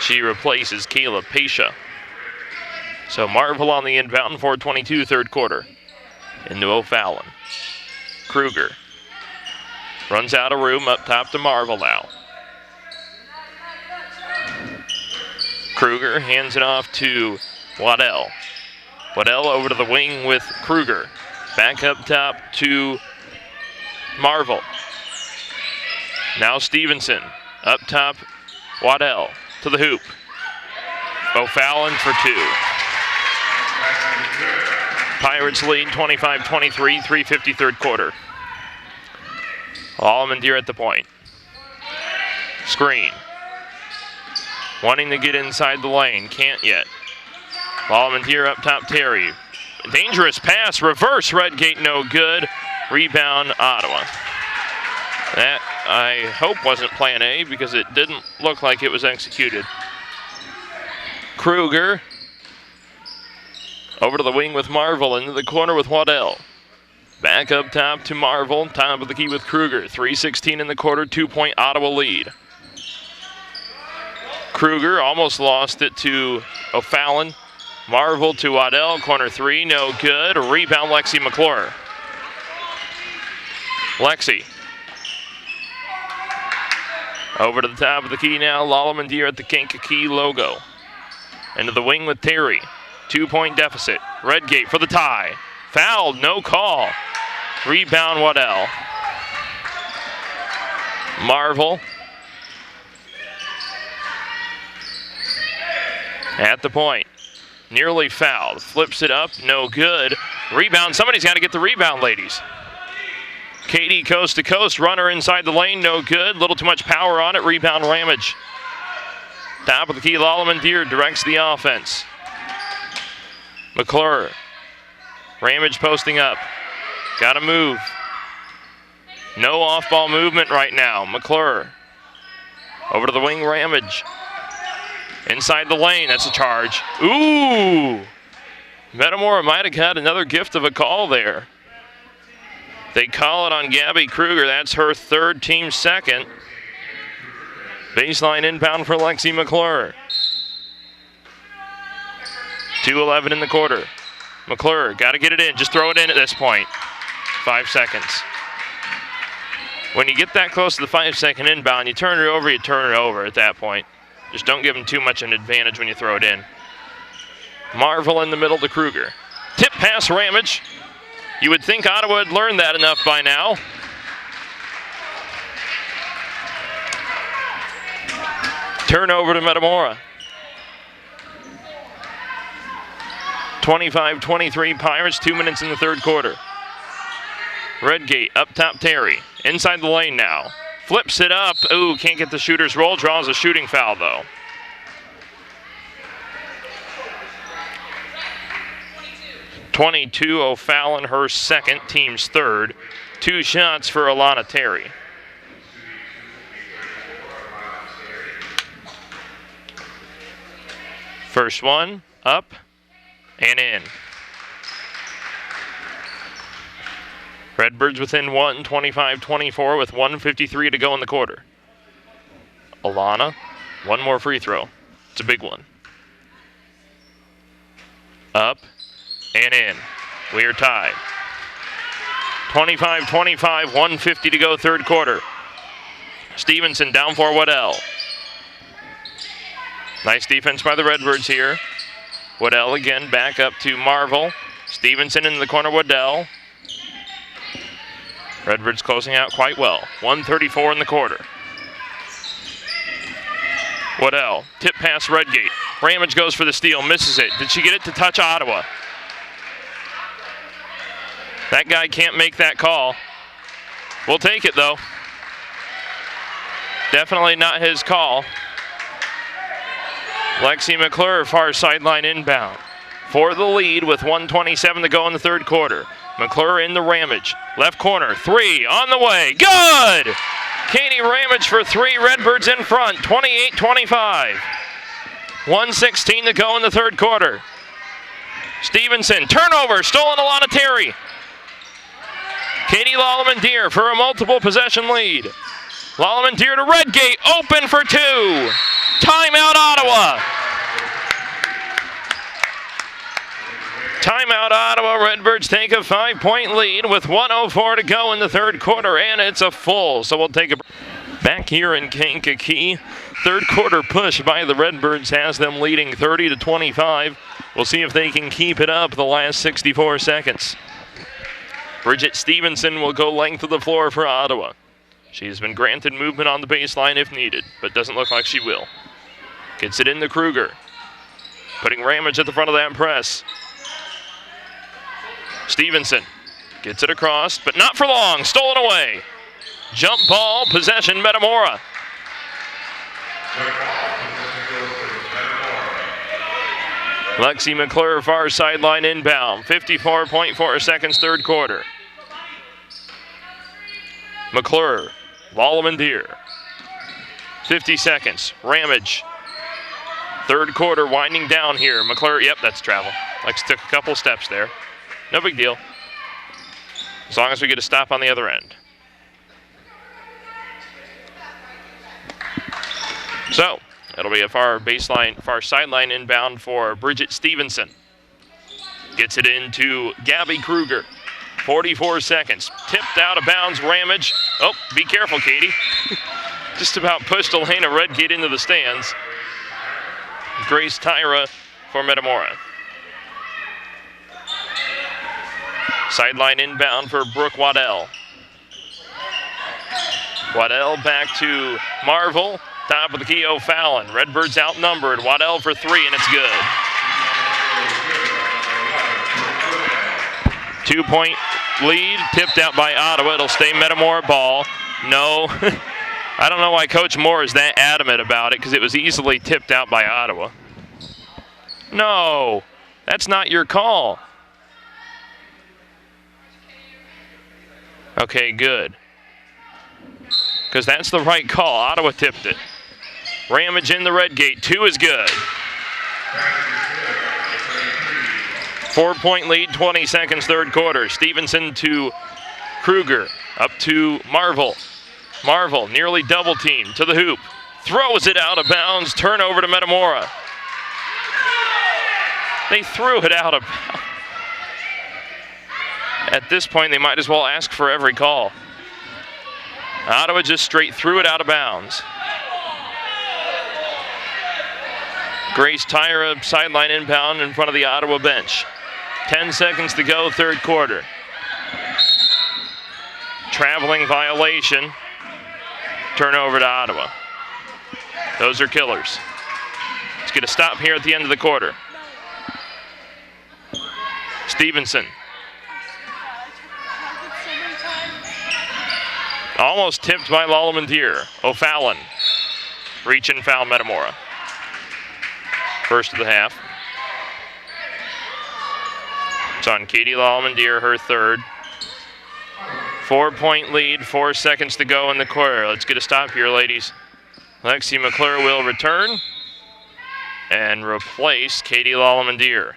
She replaces Kayla Pasha. So Marvel on the inbound, 4:22 third quarter. Into O'Fallon. Kruger. Runs out of room, up top to Marvel now. Kruger hands it off to Waddell. Waddell over to the wing with Kruger. Back up top to Marvel. Now Stevenson. Up top, Waddell to the hoop. O'Fallon for 2. Pirates lead 25-23, 3:50 third quarter. Almendier at the point. Screen. Wanting to get inside the lane, can't yet. Almendier up top, Terry. Dangerous pass, reverse, Redgate no good. Rebound, Ottawa. That, I hope, wasn't plan A because it didn't look like it was executed. Kruger. Over to the wing with Marvel, into the corner with Waddell. Back up top to Marvel, top of the key with Kruger. 3:16 in the quarter, 2-point Ottawa lead. Kruger almost lost it to O'Fallon. Marvel to Waddell, corner 3, no good. Rebound, Lexi McClure. Lexi. Over to the top of the key now, Lalamandir at the Kankakee logo. Into the wing with Terry. 2-point deficit. Redgate for the tie. Fouled, no call. Rebound, Waddell. Marvel. At the point. Nearly fouled. Flips it up, no good. Rebound, somebody's got to get the rebound, ladies. Katie coast to coast, runner inside the lane, no good. Little too much power on it, rebound Ramage. Top of the key, Lalamandir directs the offense. McClure. Ramage posting up. Got to move. No off-ball movement right now. McClure. Over to the wing, Ramage. Inside the lane, that's a charge. Ooh! Metamora might have got another gift of a call there. They call it on Gabby Kruger. That's her third, team second. Baseline inbound for Lexi McClure. 2:11 in the quarter. McClure, got to get it in. Just throw it in at this point. 5 seconds. When you get that close to the 5-second inbound, you turn it over at that point. Just don't give them too much an advantage when you throw it in. Marvel in the middle to Kruger. Tip pass, Ramage. You would think Ottawa had learned that enough by now. Turnover to Metamora. 25-23 Pirates, 2 minutes in the third quarter. Redgate up top, Terry. Inside the lane now. Flips it up. Ooh, can't get the shooter's roll. Draws a shooting foul, though. .22 O'Fallon, her second, team's third. 2 shots for Alana Terry. First one, up and in. Redbirds within one, 25-24 with 1:53 to go in the quarter. Alana, one more free throw. It's a big one. Up and in. We are tied. 25-25, 1:50 to go, third quarter. Stevenson down for Waddell. Nice defense by the Redbirds here. Waddell again back up to Marvel. Stevenson in the corner, Waddell. Redbirds closing out quite well. 1:34 in the quarter. Waddell, tip pass Redgate. Ramage goes for the steal, misses it. Did she get it to touch Ottawa? That guy can't make that call. We'll take it though. Definitely not his call. Lexi McClure, far sideline inbound. For the lead with 1:27 to go in the third quarter. McClure in the Ramage. Left corner, 3 on the way. Good! Katie Ramage for 3, Redbirds in front, 28-25. 1:16 to go in the third quarter. Stevenson, turnover, stolen Alana Terry. Katie Lallemand-Deer for a multiple possession lead. Lallemand-Deer to Redgate, open for 2. Timeout Ottawa. Timeout Ottawa. Redbirds take a 5-point lead with 1:04 to go in the third quarter, and it's a full. So we'll take a back here in Kankakee. Third quarter push by the Redbirds has them leading 30-25. We'll see if they can keep it up the last 64 seconds. Bridget Stevenson will go length of the floor for Ottawa. She's been granted movement on the baseline if needed, but doesn't look like she will. Gets it into Kruger. Putting Ramage at the front of that press. Stevenson gets it across, but not for long. Stolen away. Jump ball, possession, Metamora. Lexi McClure, far sideline inbound. 54.4 seconds, third quarter. McClure, Lallemand-Deer. 50 seconds, Ramage. Third quarter winding down here. McClure, yep, that's travel. Lex took a couple steps there. No big deal. As long as we get a stop on the other end. So, it'll be a far sideline inbound for Bridget Stevenson. Gets it into Gabby Kruger. 44 seconds. Tipped out of bounds, Ramage. Oh, be careful, Katie. Just about pushed Elena Redgate into the stands. Grace Tyra for Metamora. Sideline inbound for Brooke Waddell. Waddell back to Marvel. Top of the key, O'Fallon. Redbirds outnumbered. Waddell for 3, and it's good. 2-point lead, tipped out by Ottawa. It'll stay Metamora ball. No, I don't know why Coach Moore is that adamant about it, because it was easily tipped out by Ottawa. No, that's not your call. Okay, good. Because that's the right call. Ottawa tipped it. Ramage in the Redgate. 2 is good. 4-point lead, 20 seconds, third quarter. Stevenson to Kruger. Up to Marvel. Marvel nearly double teamed to the hoop. Throws it out of bounds. Turnover to Metamora. They threw it out of bounds. At this point, they might as well ask for every call. Ottawa just straight threw it out of bounds. Grace Tyra, sideline inbound in front of the Ottawa bench. 10 seconds to go, third quarter. Traveling violation. Turnover to Ottawa. Those are killers. Let's get a stop here at the end of the quarter. Stevenson. Almost tipped by Lalamandir. O'Fallon. Reach and foul Metamora. First of the half. It's on Katie Lalamandir, her third. 4-point lead, 4 seconds to go in the quarter. Let's get a stop here, ladies. Lexi McClure will return and replace Katie Lalamandir.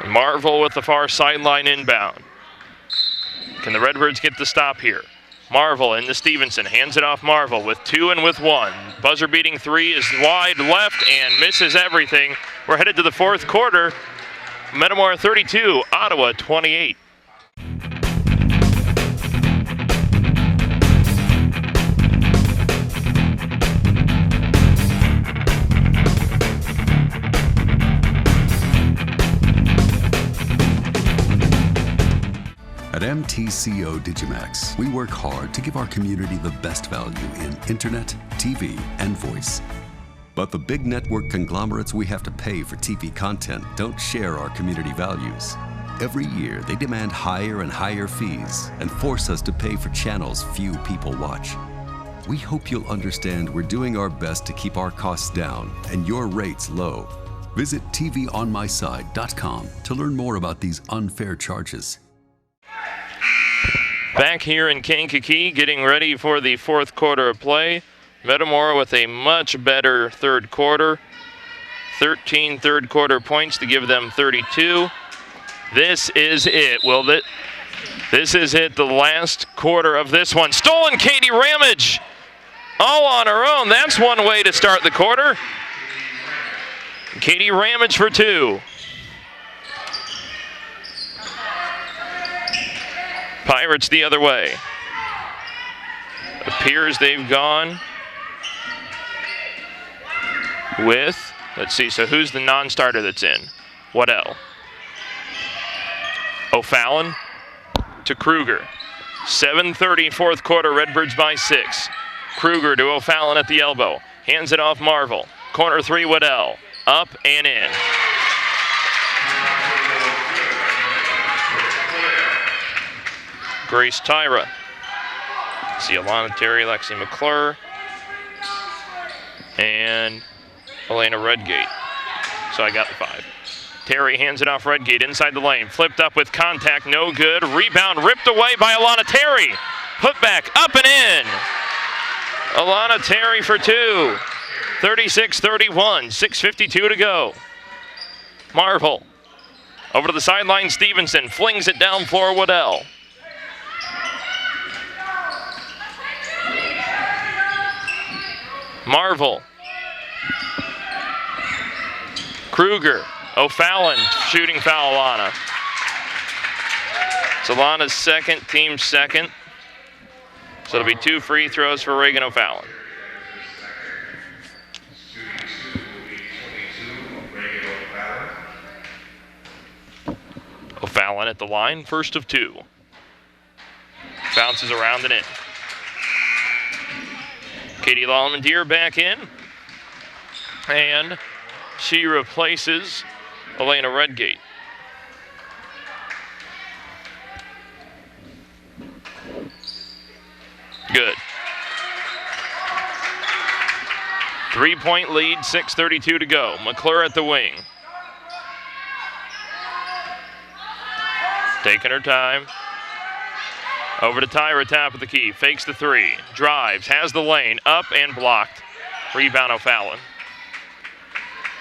Marvel with the far sideline inbound. Can the Redbirds get the stop here? Marvel into Stevenson, hands it off Marvel with 2 and with 1. Buzzer beating 3 is wide left and misses everything. We're headed to the fourth quarter. Metamora 32, Ottawa 28. At MTCO digiMAX, we work hard to give our community the best value in internet, TV, and voice. But the big network conglomerates we have to pay for TV content don't share our community values. Every year, they demand higher and higher fees and force us to pay for channels few people watch. We hope you'll understand we're doing our best to keep our costs down and your rates low. Visit tvonmyside.com to learn more about these unfair charges. Back here in Kankakee, getting ready for the fourth quarter of play. Metamora with a much better third quarter. 13 third quarter points to give them 32. This is it. This is it, the last quarter of this one. Stolen Katie Ramage. All on her own. That's one way to start the quarter. Katie Ramage for 2. Pirates the other way. Appears they've gone with, let's see, so who's the non-starter that's in? Waddell. O'Fallon to Kruger. 7:30 fourth quarter, Redbirds by 6. Kruger to O'Fallon at the elbow. Hands it off Marvel. Corner 3, Waddell. Up and in. Grace Tyra. See Alana Terry, Lexi McClure, and Elena Redgate. So I got the 5. Terry hands it off Redgate inside the lane. Flipped up with contact, no good. Rebound ripped away by Alana Terry. Put back, up and in. Alana Terry for 2. 36-31, 6:52 to go. Marvel. Over to the sideline, Stevenson flings it down for Waddell. Marvel. Kruger. O'Fallon shooting foul Alana. It's Alana's second, team second. So it'll be 2 free throws for Reagan O'Fallon. O'Fallon at the line, first of 2. Bounces around and in. Katie Lalamandir back in, and she replaces Elena Redgate. Good. 3-point lead, 6:32 to go. McClure at the wing. Taking her time. Over to Tyra, top of the key. Fakes the 3. Drives, has the lane. Up and blocked. Rebound O'Fallon.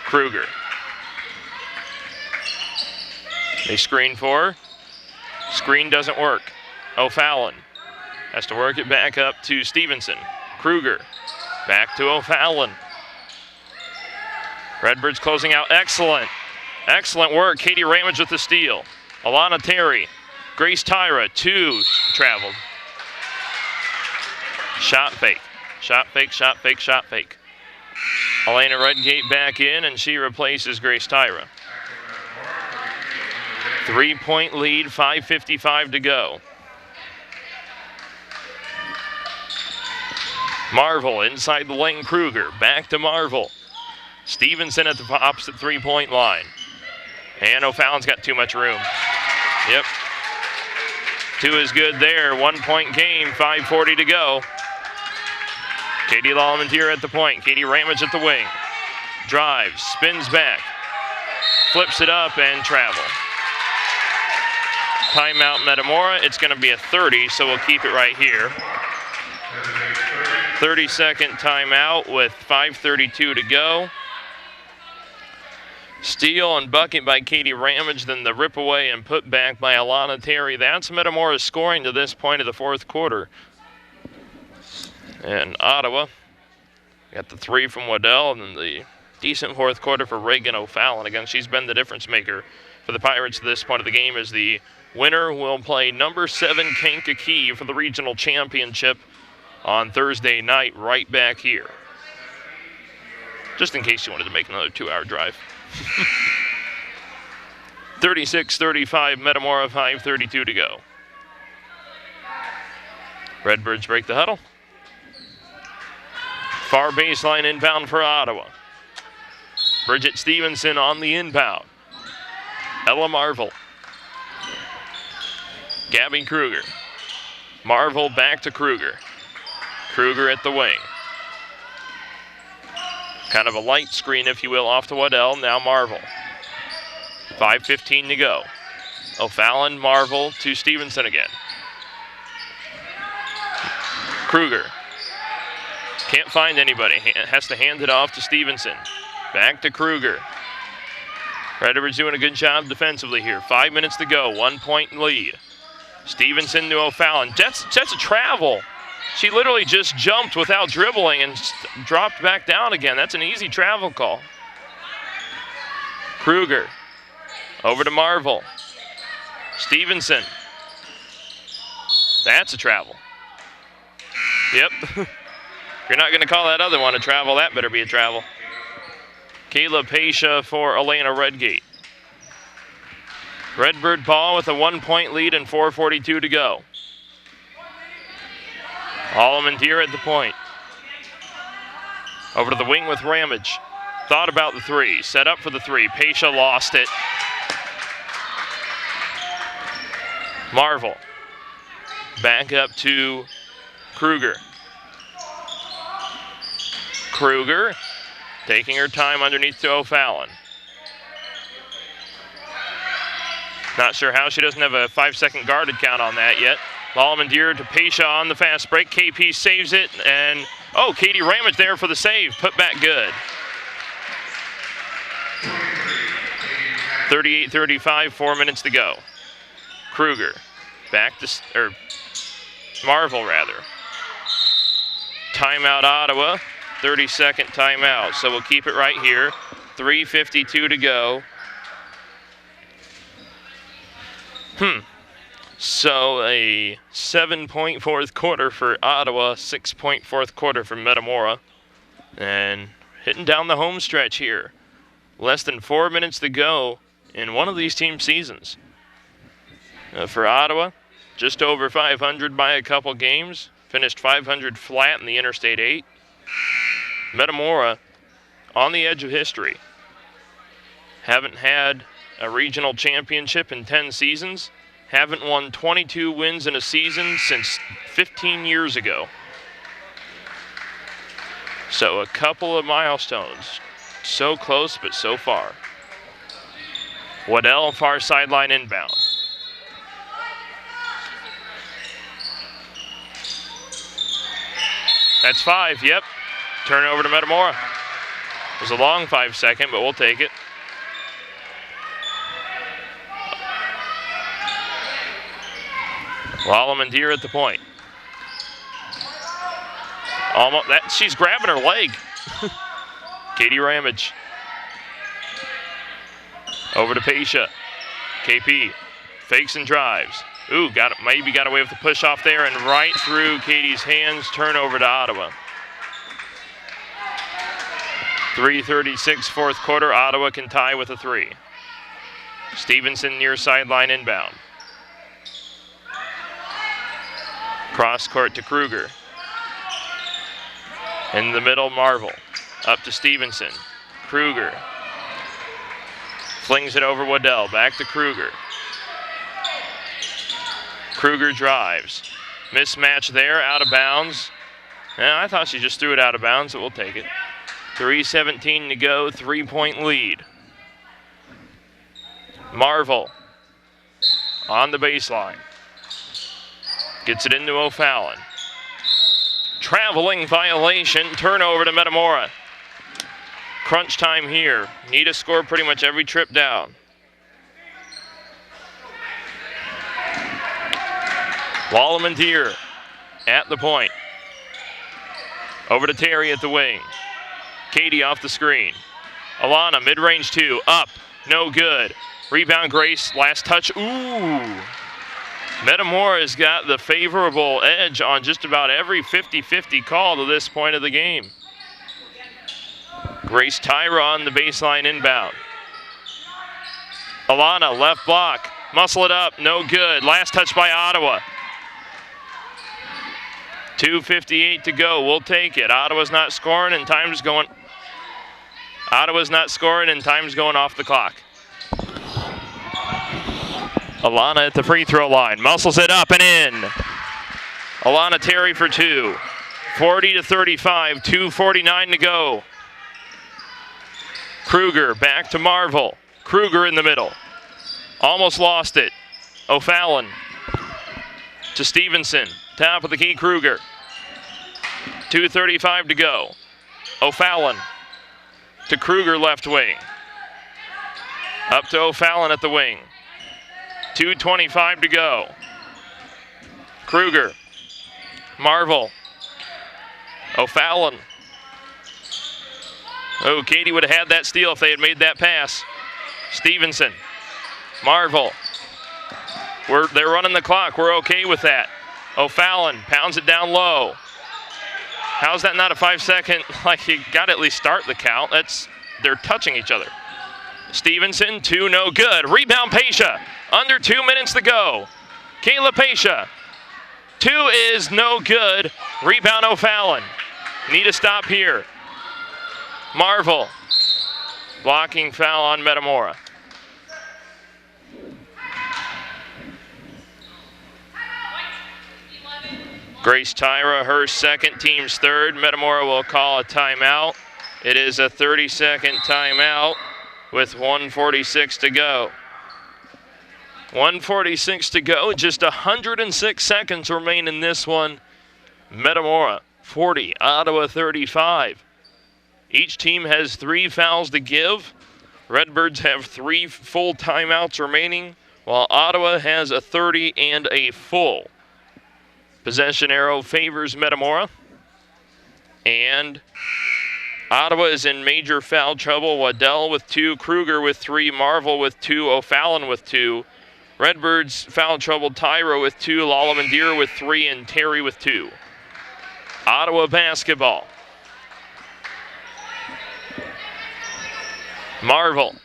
Kruger. They screen for her. Screen doesn't work. O'Fallon has to work it back up to Stevenson. Kruger. Back to O'Fallon. Redbirds closing out. Excellent. Excellent work. Katie Ramage with the steal. Alana Terry. Grace Tyra, 2 traveled. Shot fake. Shot fake, shot fake, shot fake. Elena Redgate back in, and she replaces Grace Tyra. 3-point lead, 5:55 to go. Marvel inside the lane, Kruger. Back to Marvel. Stevenson at the opposite 3-point line. And O'Fallon's got too much room. Yep. Two is good there. 1 point game, 5:40 to go. Katie Lallemand at the point. Katie Ramage at the wing. Drives, spins back, flips it up, and travel. Timeout Metamora. It's going to be a 30, so we'll keep it right here. 30-second timeout with 5:32 to go. Steal and bucket by Katie Ramage, then the rip away and put back by Alana Terry. That's Metamora's scoring to this point of the fourth quarter. And Ottawa got the three from Waddell, and then the decent fourth quarter for Reagan O'Fallon. Again, she's been the difference maker for the Pirates at this point of the game, as the winner will play number 7 Kankakee for the regional championship on Thursday night right back here. Just in case you wanted to make another 2-hour drive. 36-35 Metamora, 5:32 to go. Redbirds break the huddle. Far baseline inbound for Ottawa. Bridget Stevenson on the inbound. Ella Marvel. Gabby Kruger. Marvel back to Kruger. Kruger at the wing. Kind of a light screen, if you will, off to Waddell. Now Marvel. 5:15 to go. O'Fallon, Marvel to Stevenson again. Kruger. Can't find anybody. Has to hand it off to Stevenson. Back to Kruger. Redbirds doing a good job defensively here. 5 minutes to go. 1 point lead. Stevenson to O'Fallon. That's a travel. She literally just jumped without dribbling and dropped back down again. That's an easy travel call. Kruger. Over to Marvel. Stevenson. That's a travel. Yep. If you're not going to call that other one a travel, that better be a travel. Kayla Pasha for Elena Redgate. Redbird ball with a 1 point lead and 4:42 to go. Allemande at the point. Over to the wing with Ramage. Thought about the three. Set up for the three. Pasha lost it. Marvel. Back up to Kruger. Kruger taking her time underneath to O'Fallon. Not sure how she doesn't have a 5-second guarded count on that yet. Allemande to Pasha on the fast break. KP saves it, and oh, Katie Ramage there for the save. Put back good. 38-35, 4 minutes to go. Kruger back to, Marvel rather. Timeout Ottawa, 30-second timeout. So we'll keep it right here. 3:52 to go. So a 7-point fourth quarter for Ottawa, 6-point fourth quarter for Metamora. And hitting down the home stretch here. Less than 4 minutes to go in one of these team seasons. For Ottawa, just over 500 by a couple games. Finished 500 flat in the Interstate 8. Metamora on the edge of history. Haven't had a regional championship in 10 seasons. Haven't won 22 wins in a season since 15 years ago. So a couple of milestones. So close, but so far. Waddell, far sideline inbound. That's 5, yep. Turnover to Metamora. It was a long 5-second, but we'll take it. Allemande at the point. Almost that she's grabbing her leg. Katie Ramage. Over to Pasha. KP fakes and drives. Ooh, maybe got away with the push off there and right through Katie's hands. Turnover to Ottawa. 3:36 fourth quarter. Ottawa can tie with a 3. Stevenson near sideline inbound. Cross court to Kruger. In the middle, Marvel. Up to Stevenson. Kruger. Flings it over Waddell. Back to Kruger. Kruger drives. Mismatch there, out of bounds. I thought she just threw it out of bounds, but we'll take it. 3:17 to go, 3-point lead. Marvel on the baseline. Gets it into O'Fallon. Traveling violation, turnover to Metamora. Crunch time here. Need to score pretty much every trip down. Wallman-Deer at the point. Over to Terry at the wing. Katie off the screen. Alana, mid-range 2, up, no good. Rebound Grace, last touch, ooh. Metamora has got the favorable edge on just about every 50-50 call to this point of the game. Grace Tyra on the baseline inbound. Alana, left block, muscle it up, no good. Last touch by Ottawa. 2:58 to go, we'll take it. Ottawa's not scoring and time's going off the clock. Alana at the free throw line, muscles it up and in. Alana Terry for 2. 40-35, 2:49 to go. Kruger back to Marvel. Kruger in the middle. Almost lost it. O'Fallon to Stevenson. Top of the key, Kruger. 2:35 to go. O'Fallon to Kruger left wing. Up to O'Fallon at the wing. 2:25 to go. Kruger. Marvel. O'Fallon. Oh, Katie would have had that steal if they had made that pass. Stevenson. Marvel. They're running the clock. We're okay with that. O'Fallon pounds it down low. How's that not a 5-second? Like, you got to at least start the count. They're touching each other. Stevenson, 2, no good. Rebound, Pesha. Under 2 minutes to go. Kayla Pesha. 2 is no good. Rebound, O'Fallon. Need a stop here. Marvel. Blocking foul on Metamora. Grace Tyra, her second, team's third. Metamora will call a timeout. It is a 30-second timeout with 1:46 to go. 1:46 to go, just 106 seconds remain in this one. Metamora 40, Ottawa 35. Each team has 3 fouls to give. Redbirds have 3 full timeouts remaining, while Ottawa has a 30 and a full. Possession arrow favors Metamora. And Ottawa is in major foul trouble. Waddell with 2, Kruger with 3, Marvel with 2, O'Fallon with 2. Redbirds foul trouble, Tyra with 2, Lallemand-Deer with 3, and Terry with 2. Ottawa basketball. Marvel.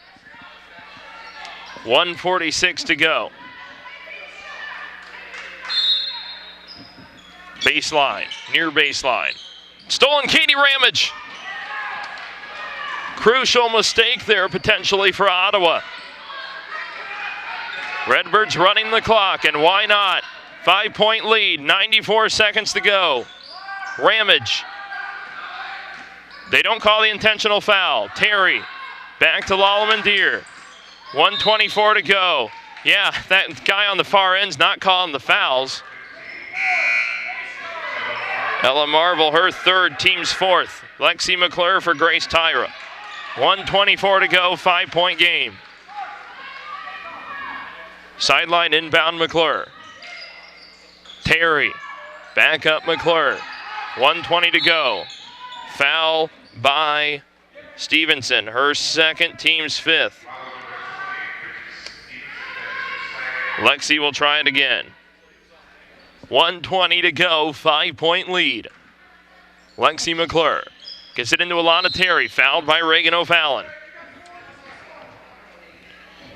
1:46 to go. Baseline, near baseline. Stolen, Katie Ramage. Crucial mistake there potentially for Ottawa. Redbirds running the clock, and why not? 5-point lead, 94 seconds to go. Ramage. They don't call the intentional foul. Terry, back to Lallemand-Deer. 1:24 to go. Yeah, that guy on the far end's not calling the fouls. Ella Marvel, her third, team's fourth. Lexi McClure for Grace Tyra. 1:24 to go, 5-point game. Sideline inbound McClure. Terry, back up McClure. 1:20 to go. Foul by Stevenson, her second, team's fifth. Lexi will try it again. 1:20 to go, 5-point lead. Lexi McClure gets it into Alana Terry, fouled by Reagan O'Fallon.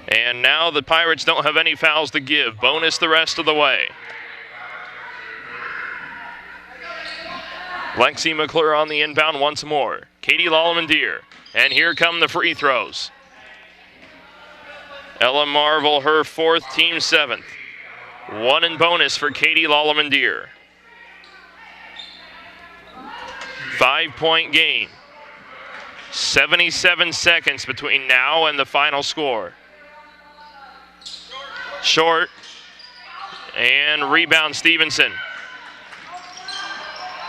And now the Pirates don't have any fouls to give. Bonus the rest of the way. Lexi McClure on the inbound once more. Katie Lallemand-Deer. And here come the free throws. Ella Marvel, her fourth, team seventh. One in bonus for Katie Lallemand-Deer. 5-point game. 77 seconds between now and the final score. Short. And rebound Stevenson.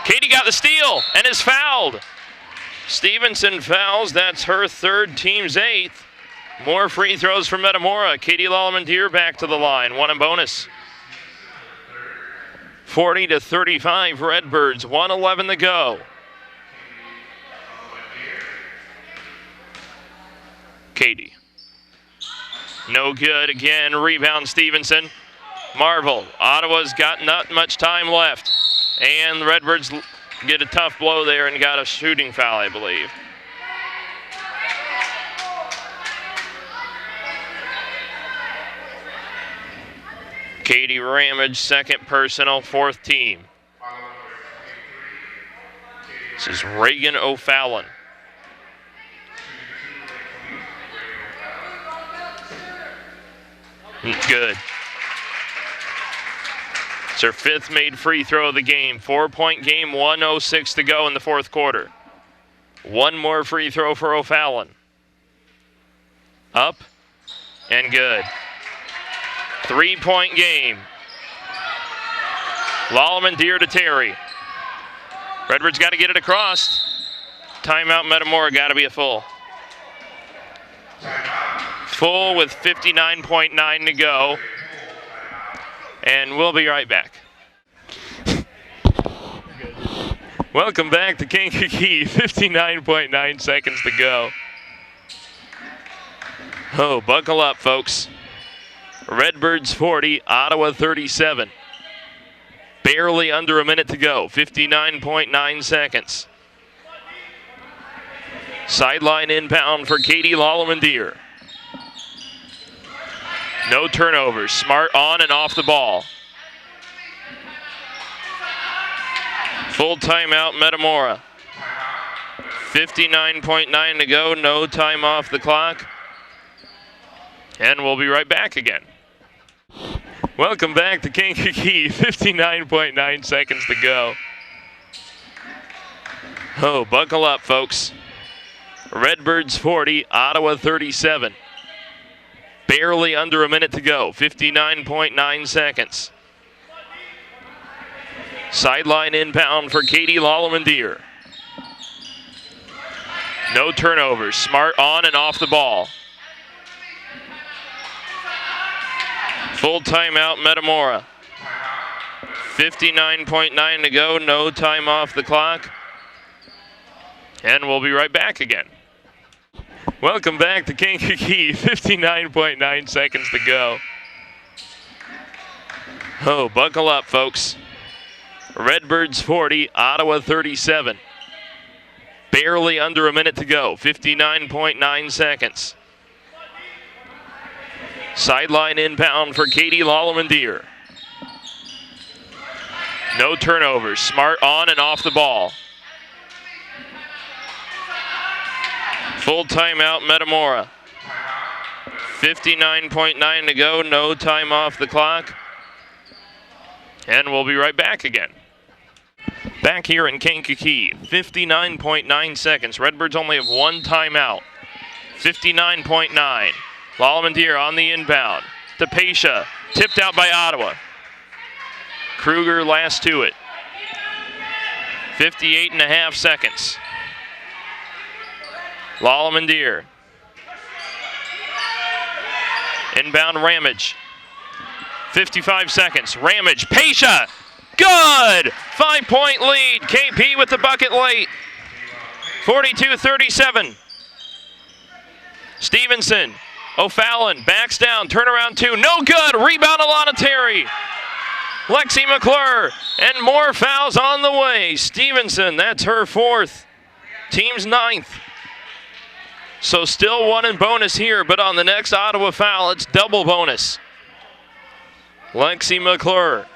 Katie got the steal and is fouled. Stevenson fouls. That's her third, team's eighth. More free throws for Metamora. Katie Lallemand-Deer back to the line. One in bonus. 40-35 Redbirds. 1:11 to go. Katie. No good again. Rebound Stevenson. Marvel. Ottawa's got not much time left. And the Redbirds get a tough blow there and got a shooting foul, I believe. Katie Ramage, second personal, fourth team. This is Reagan O'Fallon. Good. It's her fifth made free throw of the game. 4-point game, 1:06 to go in the fourth quarter. One more free throw for O'Fallon. Up and good. 3-point game. Lallemand-Deer to Terry. Redbirds got to get it across. Timeout Metamora, got to be a full. Full with 59.9 to go. And we'll be right back. Welcome back to Kankakee. 59.9 seconds to go. Oh, buckle up, folks. Redbirds 40, Ottawa 37. Barely under a minute to go. 59.9 seconds. Sideline inbound for Katie Lallemand-Deer. No turnovers. Smart on and off the ball. Full timeout Metamora. 59.9 to go. No time off the clock. And we'll be right back again. Welcome back to Kankakee. 59.9 seconds to go. Oh, buckle up, folks. Redbirds 40, Ottawa 37. Barely under a minute to go. 59.9 seconds. Sideline inbound for Katie Lallemand-Deer. No turnovers. Smart on and off the ball. Full timeout Metamora. 59.9 to go. No time off the clock. And we'll be right back again. Welcome back to Kankakee. 59.9 seconds to go. Oh, buckle up, folks. Redbirds 40, Ottawa 37. Barely under a minute to go. 59.9 seconds. Sideline inbound for Katie Lallemand-Deer. No turnovers. Smart on and off the ball. Full timeout Metamora. 59.9 to go. No time off the clock. And we'll be right back again. Back here in Kankakee. 59.9 seconds. Redbirds only have one timeout. 59.9. Lallemand-Deer on the inbound to Pesha. Tipped out by Ottawa. Kruger last to it. 58.5 seconds. Lallemand-Deer. Inbound Ramage. 55 seconds. Ramage. Pesha. Good! 5-point lead. KP with the bucket late. 42-37. Stevenson. O'Fallon backs down. Turnaround two. No good. Rebound Alana Terry. Lexi McClure. And more fouls on the way. Stevenson, that's her fourth. Team's ninth. So still one in bonus here, but on the next Ottawa foul, it's double bonus. Lexi McClure.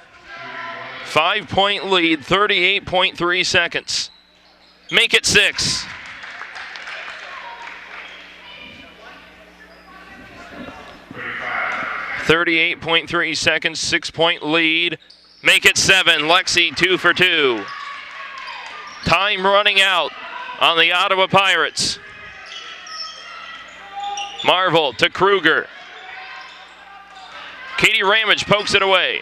5-point lead, 38.3 seconds. Make it 6. 38.3 seconds, 6-point lead. Make it 7. Lexi 2 for 2. Time running out on the Ottawa Pirates. Marvel to Kruger. Katie Ramage pokes it away.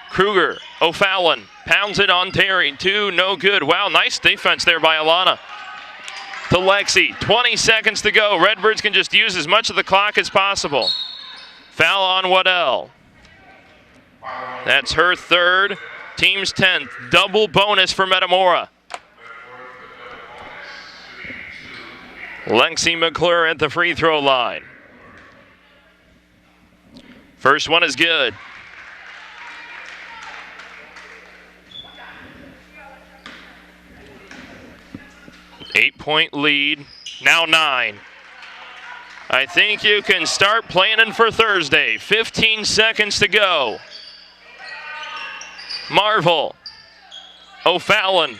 Kruger, O'Fallon, pounds it on Terry. 2, no good. Wow, nice defense there by Alana. To Lexi, 20 seconds to go. Redbirds can just use as much of the clock as possible. Foul on Waddell. That's her 3rd, team's 10th. Double bonus for Metamora. Lexi McClure at the free throw line. First one is good. Eight-point lead, now 9. I think you can start planning for Thursday. 15 seconds to go. Marvel, O'Fallon,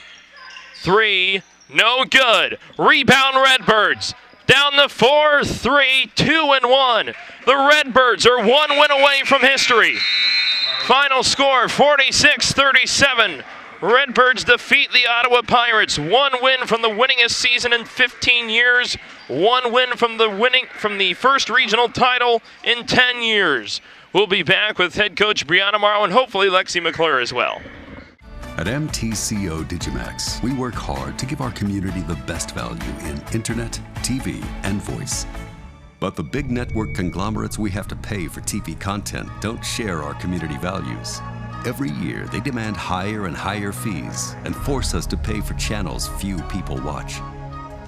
3, no good. Rebound Redbirds, down the 4, 3, 2 and 1. The Redbirds are 1 win away from history. Final score, 46-37. Redbirds defeat the Ottawa Pirates. 1 win from the winningest season in 15 years. 1 win from the first regional title in 10 years. We'll be back with head coach Brianna Morrow and hopefully Lexi McClure as well. At MTCO digiMAX, we work hard to give our community the best value in internet, TV, and voice. But the big network conglomerates we have to pay for TV content don't share our community values. Every year, they demand higher and higher fees and force us to pay for channels few people watch.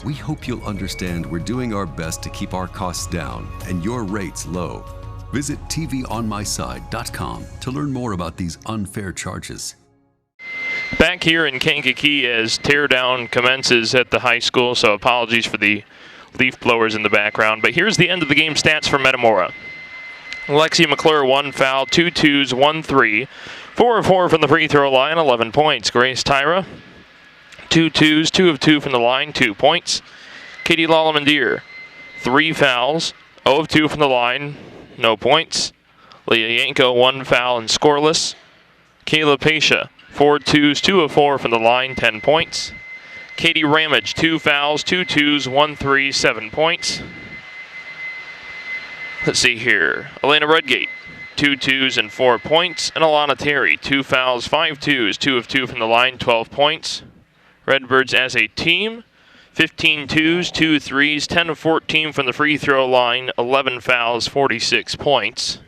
We hope you'll understand we're doing our best to keep our costs down and your rates low. Visit tvonmyside.com to learn more about these unfair charges. Back here in Kankakee as teardown commences at the high school, so apologies for the leaf blowers in the background. But here's the end of the game stats for Metamora. Lexi McClure, 1 foul, 2 twos, 1 3. 4 of 4 from the free throw line, 11 points. Grace Tyra, 2 twos, 2 of 2 from the line, 2 points. Katie Lalamandir, 3 fouls, 0 of 2 from the line, no points. Leah Yanko, 1 foul and scoreless. Kayla Pasha, 4 twos, 2 of 4 from the line, 10 points. Katie Ramage, 2 fouls, 2 twos, 1 3, 7 points. Let's see here. Elena Redgate, 2 twos and 4 points. And Alana Terry, 2 fouls, 5 twos, 2 of 2 from the line, 12 points. Redbirds as a team, 15 twos, 2 threes, 10 of 14 from the free throw line, 11 fouls, 46 points.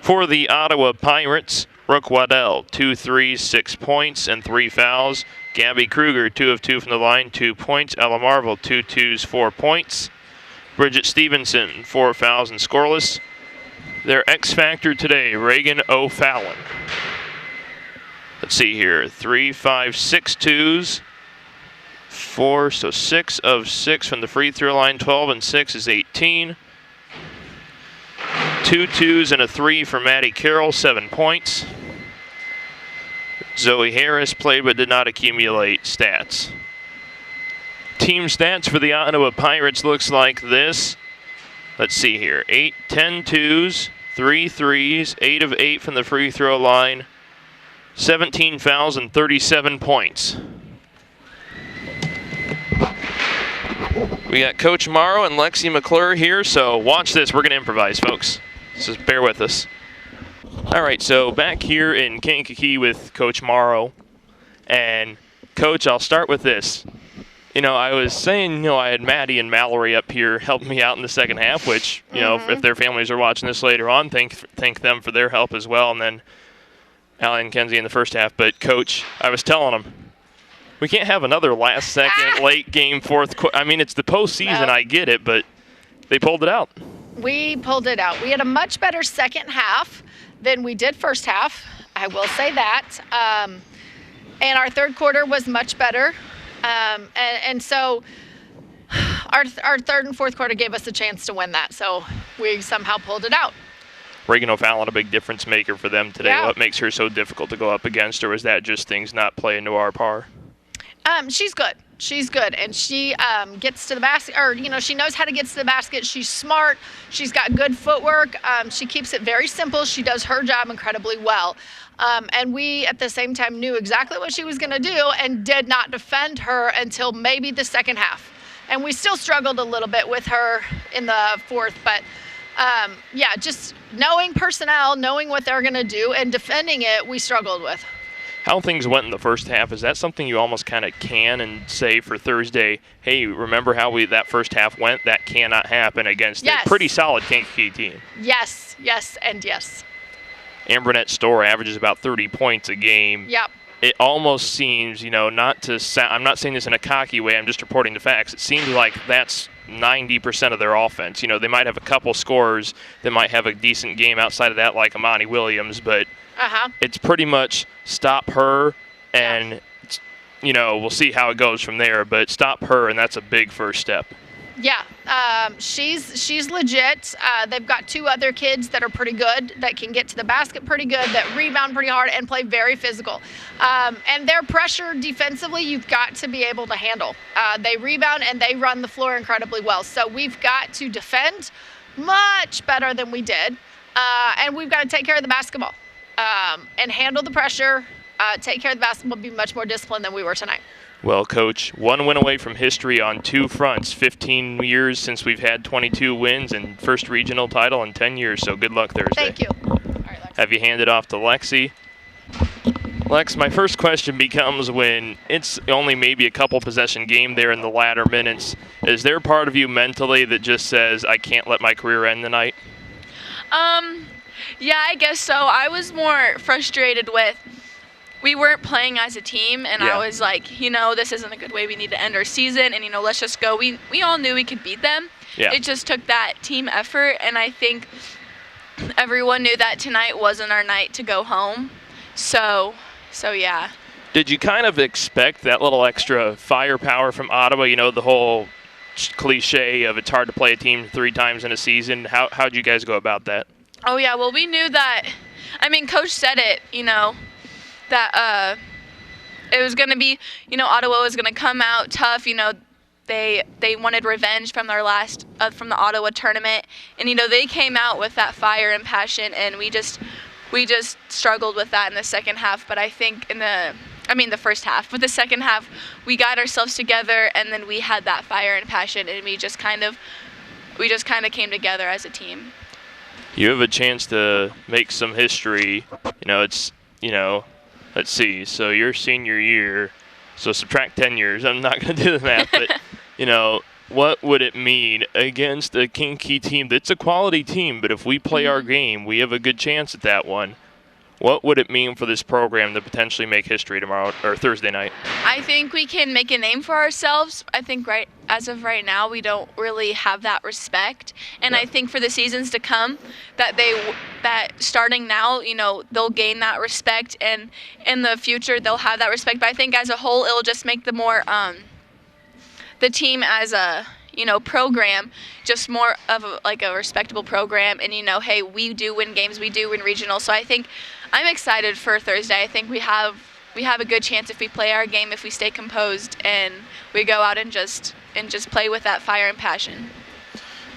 For the Ottawa Pirates, Brooke Waddell, 2 threes, 6 points, and 3 fouls. Gabby Kruger, 2 of 2 from the line, 2 points. Ella Marvel, 2 twos, 4 points. Bridget Stevenson, 4 fouls and scoreless. Their X Factor today, Reagan O'Fallon. Let's see here, 3, 5, 6 twos, 4, so 6 of 6 from the free throw line, 12 and 6 is 18. 2 twos and a 3 for Maddie Carroll, 7 points. Zoe Harris played but did not accumulate stats. Team stats for the Ottawa Pirates looks like this. Let's see here, 10 twos, 3 threes, 8 of 8 from the free throw line, 17 fouls and 37 points. We got Coach Morrow and Lexi McClure here, so watch this. We're going to improvise, folks. So just bear with us. All right, so back here in Kankakee with Coach Morrow. And, Coach, I'll start with this. You know, I was saying, I had Maddie and Mallory up here helping me out in the second half, which, if their families are watching this later on, thank them for their help as well. And then Allie and Kenzie in the first half. But, Coach, I was telling them, we can't have another last-second, late game, fourth quarter. I mean, it's the postseason, I get it, but they pulled it out. We pulled it out. We had a much better second half than we did first half. I will say that. And our third quarter was much better. And so our third and fourth quarter gave us a chance to win that. So we somehow pulled it out. Reagan O'Fallon, a big difference maker for them today. Yeah. What makes her so difficult to go up against, or was that just things not playing to our par? She's good. She's good, and she gets to the basket, or she knows how to get to the basket. She's smart. She's got good footwork. She keeps it very simple. She does her job incredibly well. And we, at the same time, knew exactly what she was going to do and did not defend her until maybe the second half. And we still struggled a little bit with her in the fourth, but yeah, just knowing personnel, knowing what they're going to do, and defending it, we struggled with. How things went in the first half, is that something you almost kind of can and say for Thursday, hey, remember how that first half went? That cannot happen against a pretty solid Kankakee team. Yes, yes, and yes. Ambronette Store averages about 30 points a game. Yep. It almost seems, not to sound, I'm not saying this in a cocky way, I'm just reporting the facts. It seems like that's 90% of their offense. They might have a couple scorers that might have a decent game outside of that, like Amani Williams, but it's pretty much stop her and, we'll see how it goes from there, but stop her, and that's a big first step. Yeah, she's legit. They've got 2 other kids that are pretty good, that can get to the basket pretty good, that rebound pretty hard and play very physical. And their pressure defensively, you've got to be able to handle. They rebound and they run the floor incredibly well. So we've got to defend much better than we did. And we've got to take care of the basketball and handle the pressure, take care of the basketball, be much more disciplined than we were tonight. Well, Coach, 1 win away from history on 2 fronts. 15 years since we've had 22 wins and first regional title in 10 years, so good luck Thursday. Thank you. All right, Lex. Have you handed off to Lexi? Lex, my first question becomes, when it's only maybe a couple possession game there in the latter minutes, is there part of you mentally that just says, I can't let my career end tonight? Yeah, I guess so. I was more frustrated with we weren't playing as a team, and I was like, this isn't a good way. We need to end our season, and, let's just go. We all knew we could beat them. Yeah. It just took that team effort, and I think everyone knew that tonight wasn't our night to go home. So yeah. Did you kind of expect that little extra firepower from Ottawa? The whole cliche of it's hard to play a team 3 times in a season. How'd you guys go about that? Oh, yeah. Well, we knew that. Coach said it, that it was going to be, Ottawa was going to come out tough. They wanted revenge from their last from the Ottawa tournament, and they came out with that fire and passion, and we just struggled with that in the second half. But I think the first half, but the second half we got ourselves together, and then we had that fire and passion, and we just kind of came together as a team. You have a chance to make some history. Let's see, so your senior year, so subtract 10 years. I'm not going to do the math, but, what would it mean against a Kankakee team that's a quality team, but if we play our game, we have a good chance at that one. What would it mean for this program to potentially make history tomorrow or Thursday night? I think we can make a name for ourselves. I think as of right now, we don't really have that respect. And I think for the seasons to come, that starting now, they'll gain that respect, and in the future they'll have that respect. But I think as a whole, it'll just make the team as a program just more of a respectable program. And hey, we do win games, we do win regional. So I think I'm excited for Thursday. I think we have a good chance if we play our game, if we stay composed and we go out and just play with that fire and passion.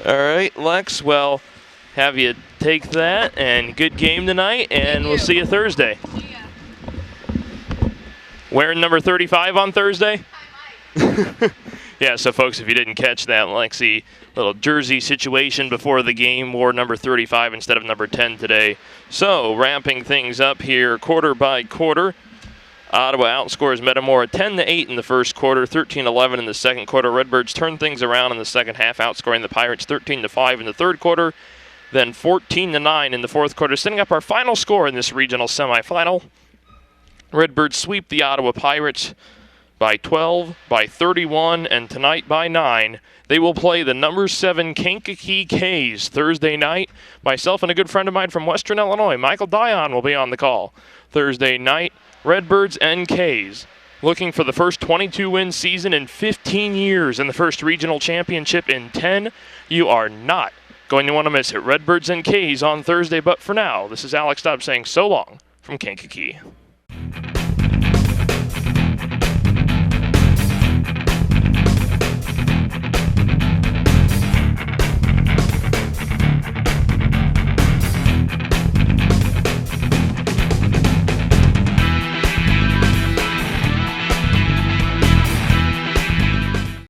All right, Lex, well, have you take that, and good game tonight, and we'll see you Thursday. Yeah. Wearing number 35 on Thursday? Yeah, so folks, if you didn't catch that, Lexi, little jersey situation before the game, wore number 35 instead of number 10 today. So, wrapping things up here, quarter by quarter. Ottawa outscores Metamora 10-8 in the first quarter, 13-11 in the second quarter. Redbirds turn things around in the second half, outscoring the Pirates 13-5 in the third quarter, then 14-9 in the fourth quarter, setting up our final score in this regional semifinal. Redbirds sweep the Ottawa Pirates by 12, by 31, and tonight by 9. They will play the number 7 Kankakee K's Thursday night. Myself and a good friend of mine from Western Illinois, Michael Dion, will be on the call. Thursday night, Redbirds and K's, looking for the first 22-win season in 15 years and the first regional championship in 10. You are not going to want to miss it. Redbirds and K's on Thursday, but for now, this is Alex Stubbs saying so long from Kankakee.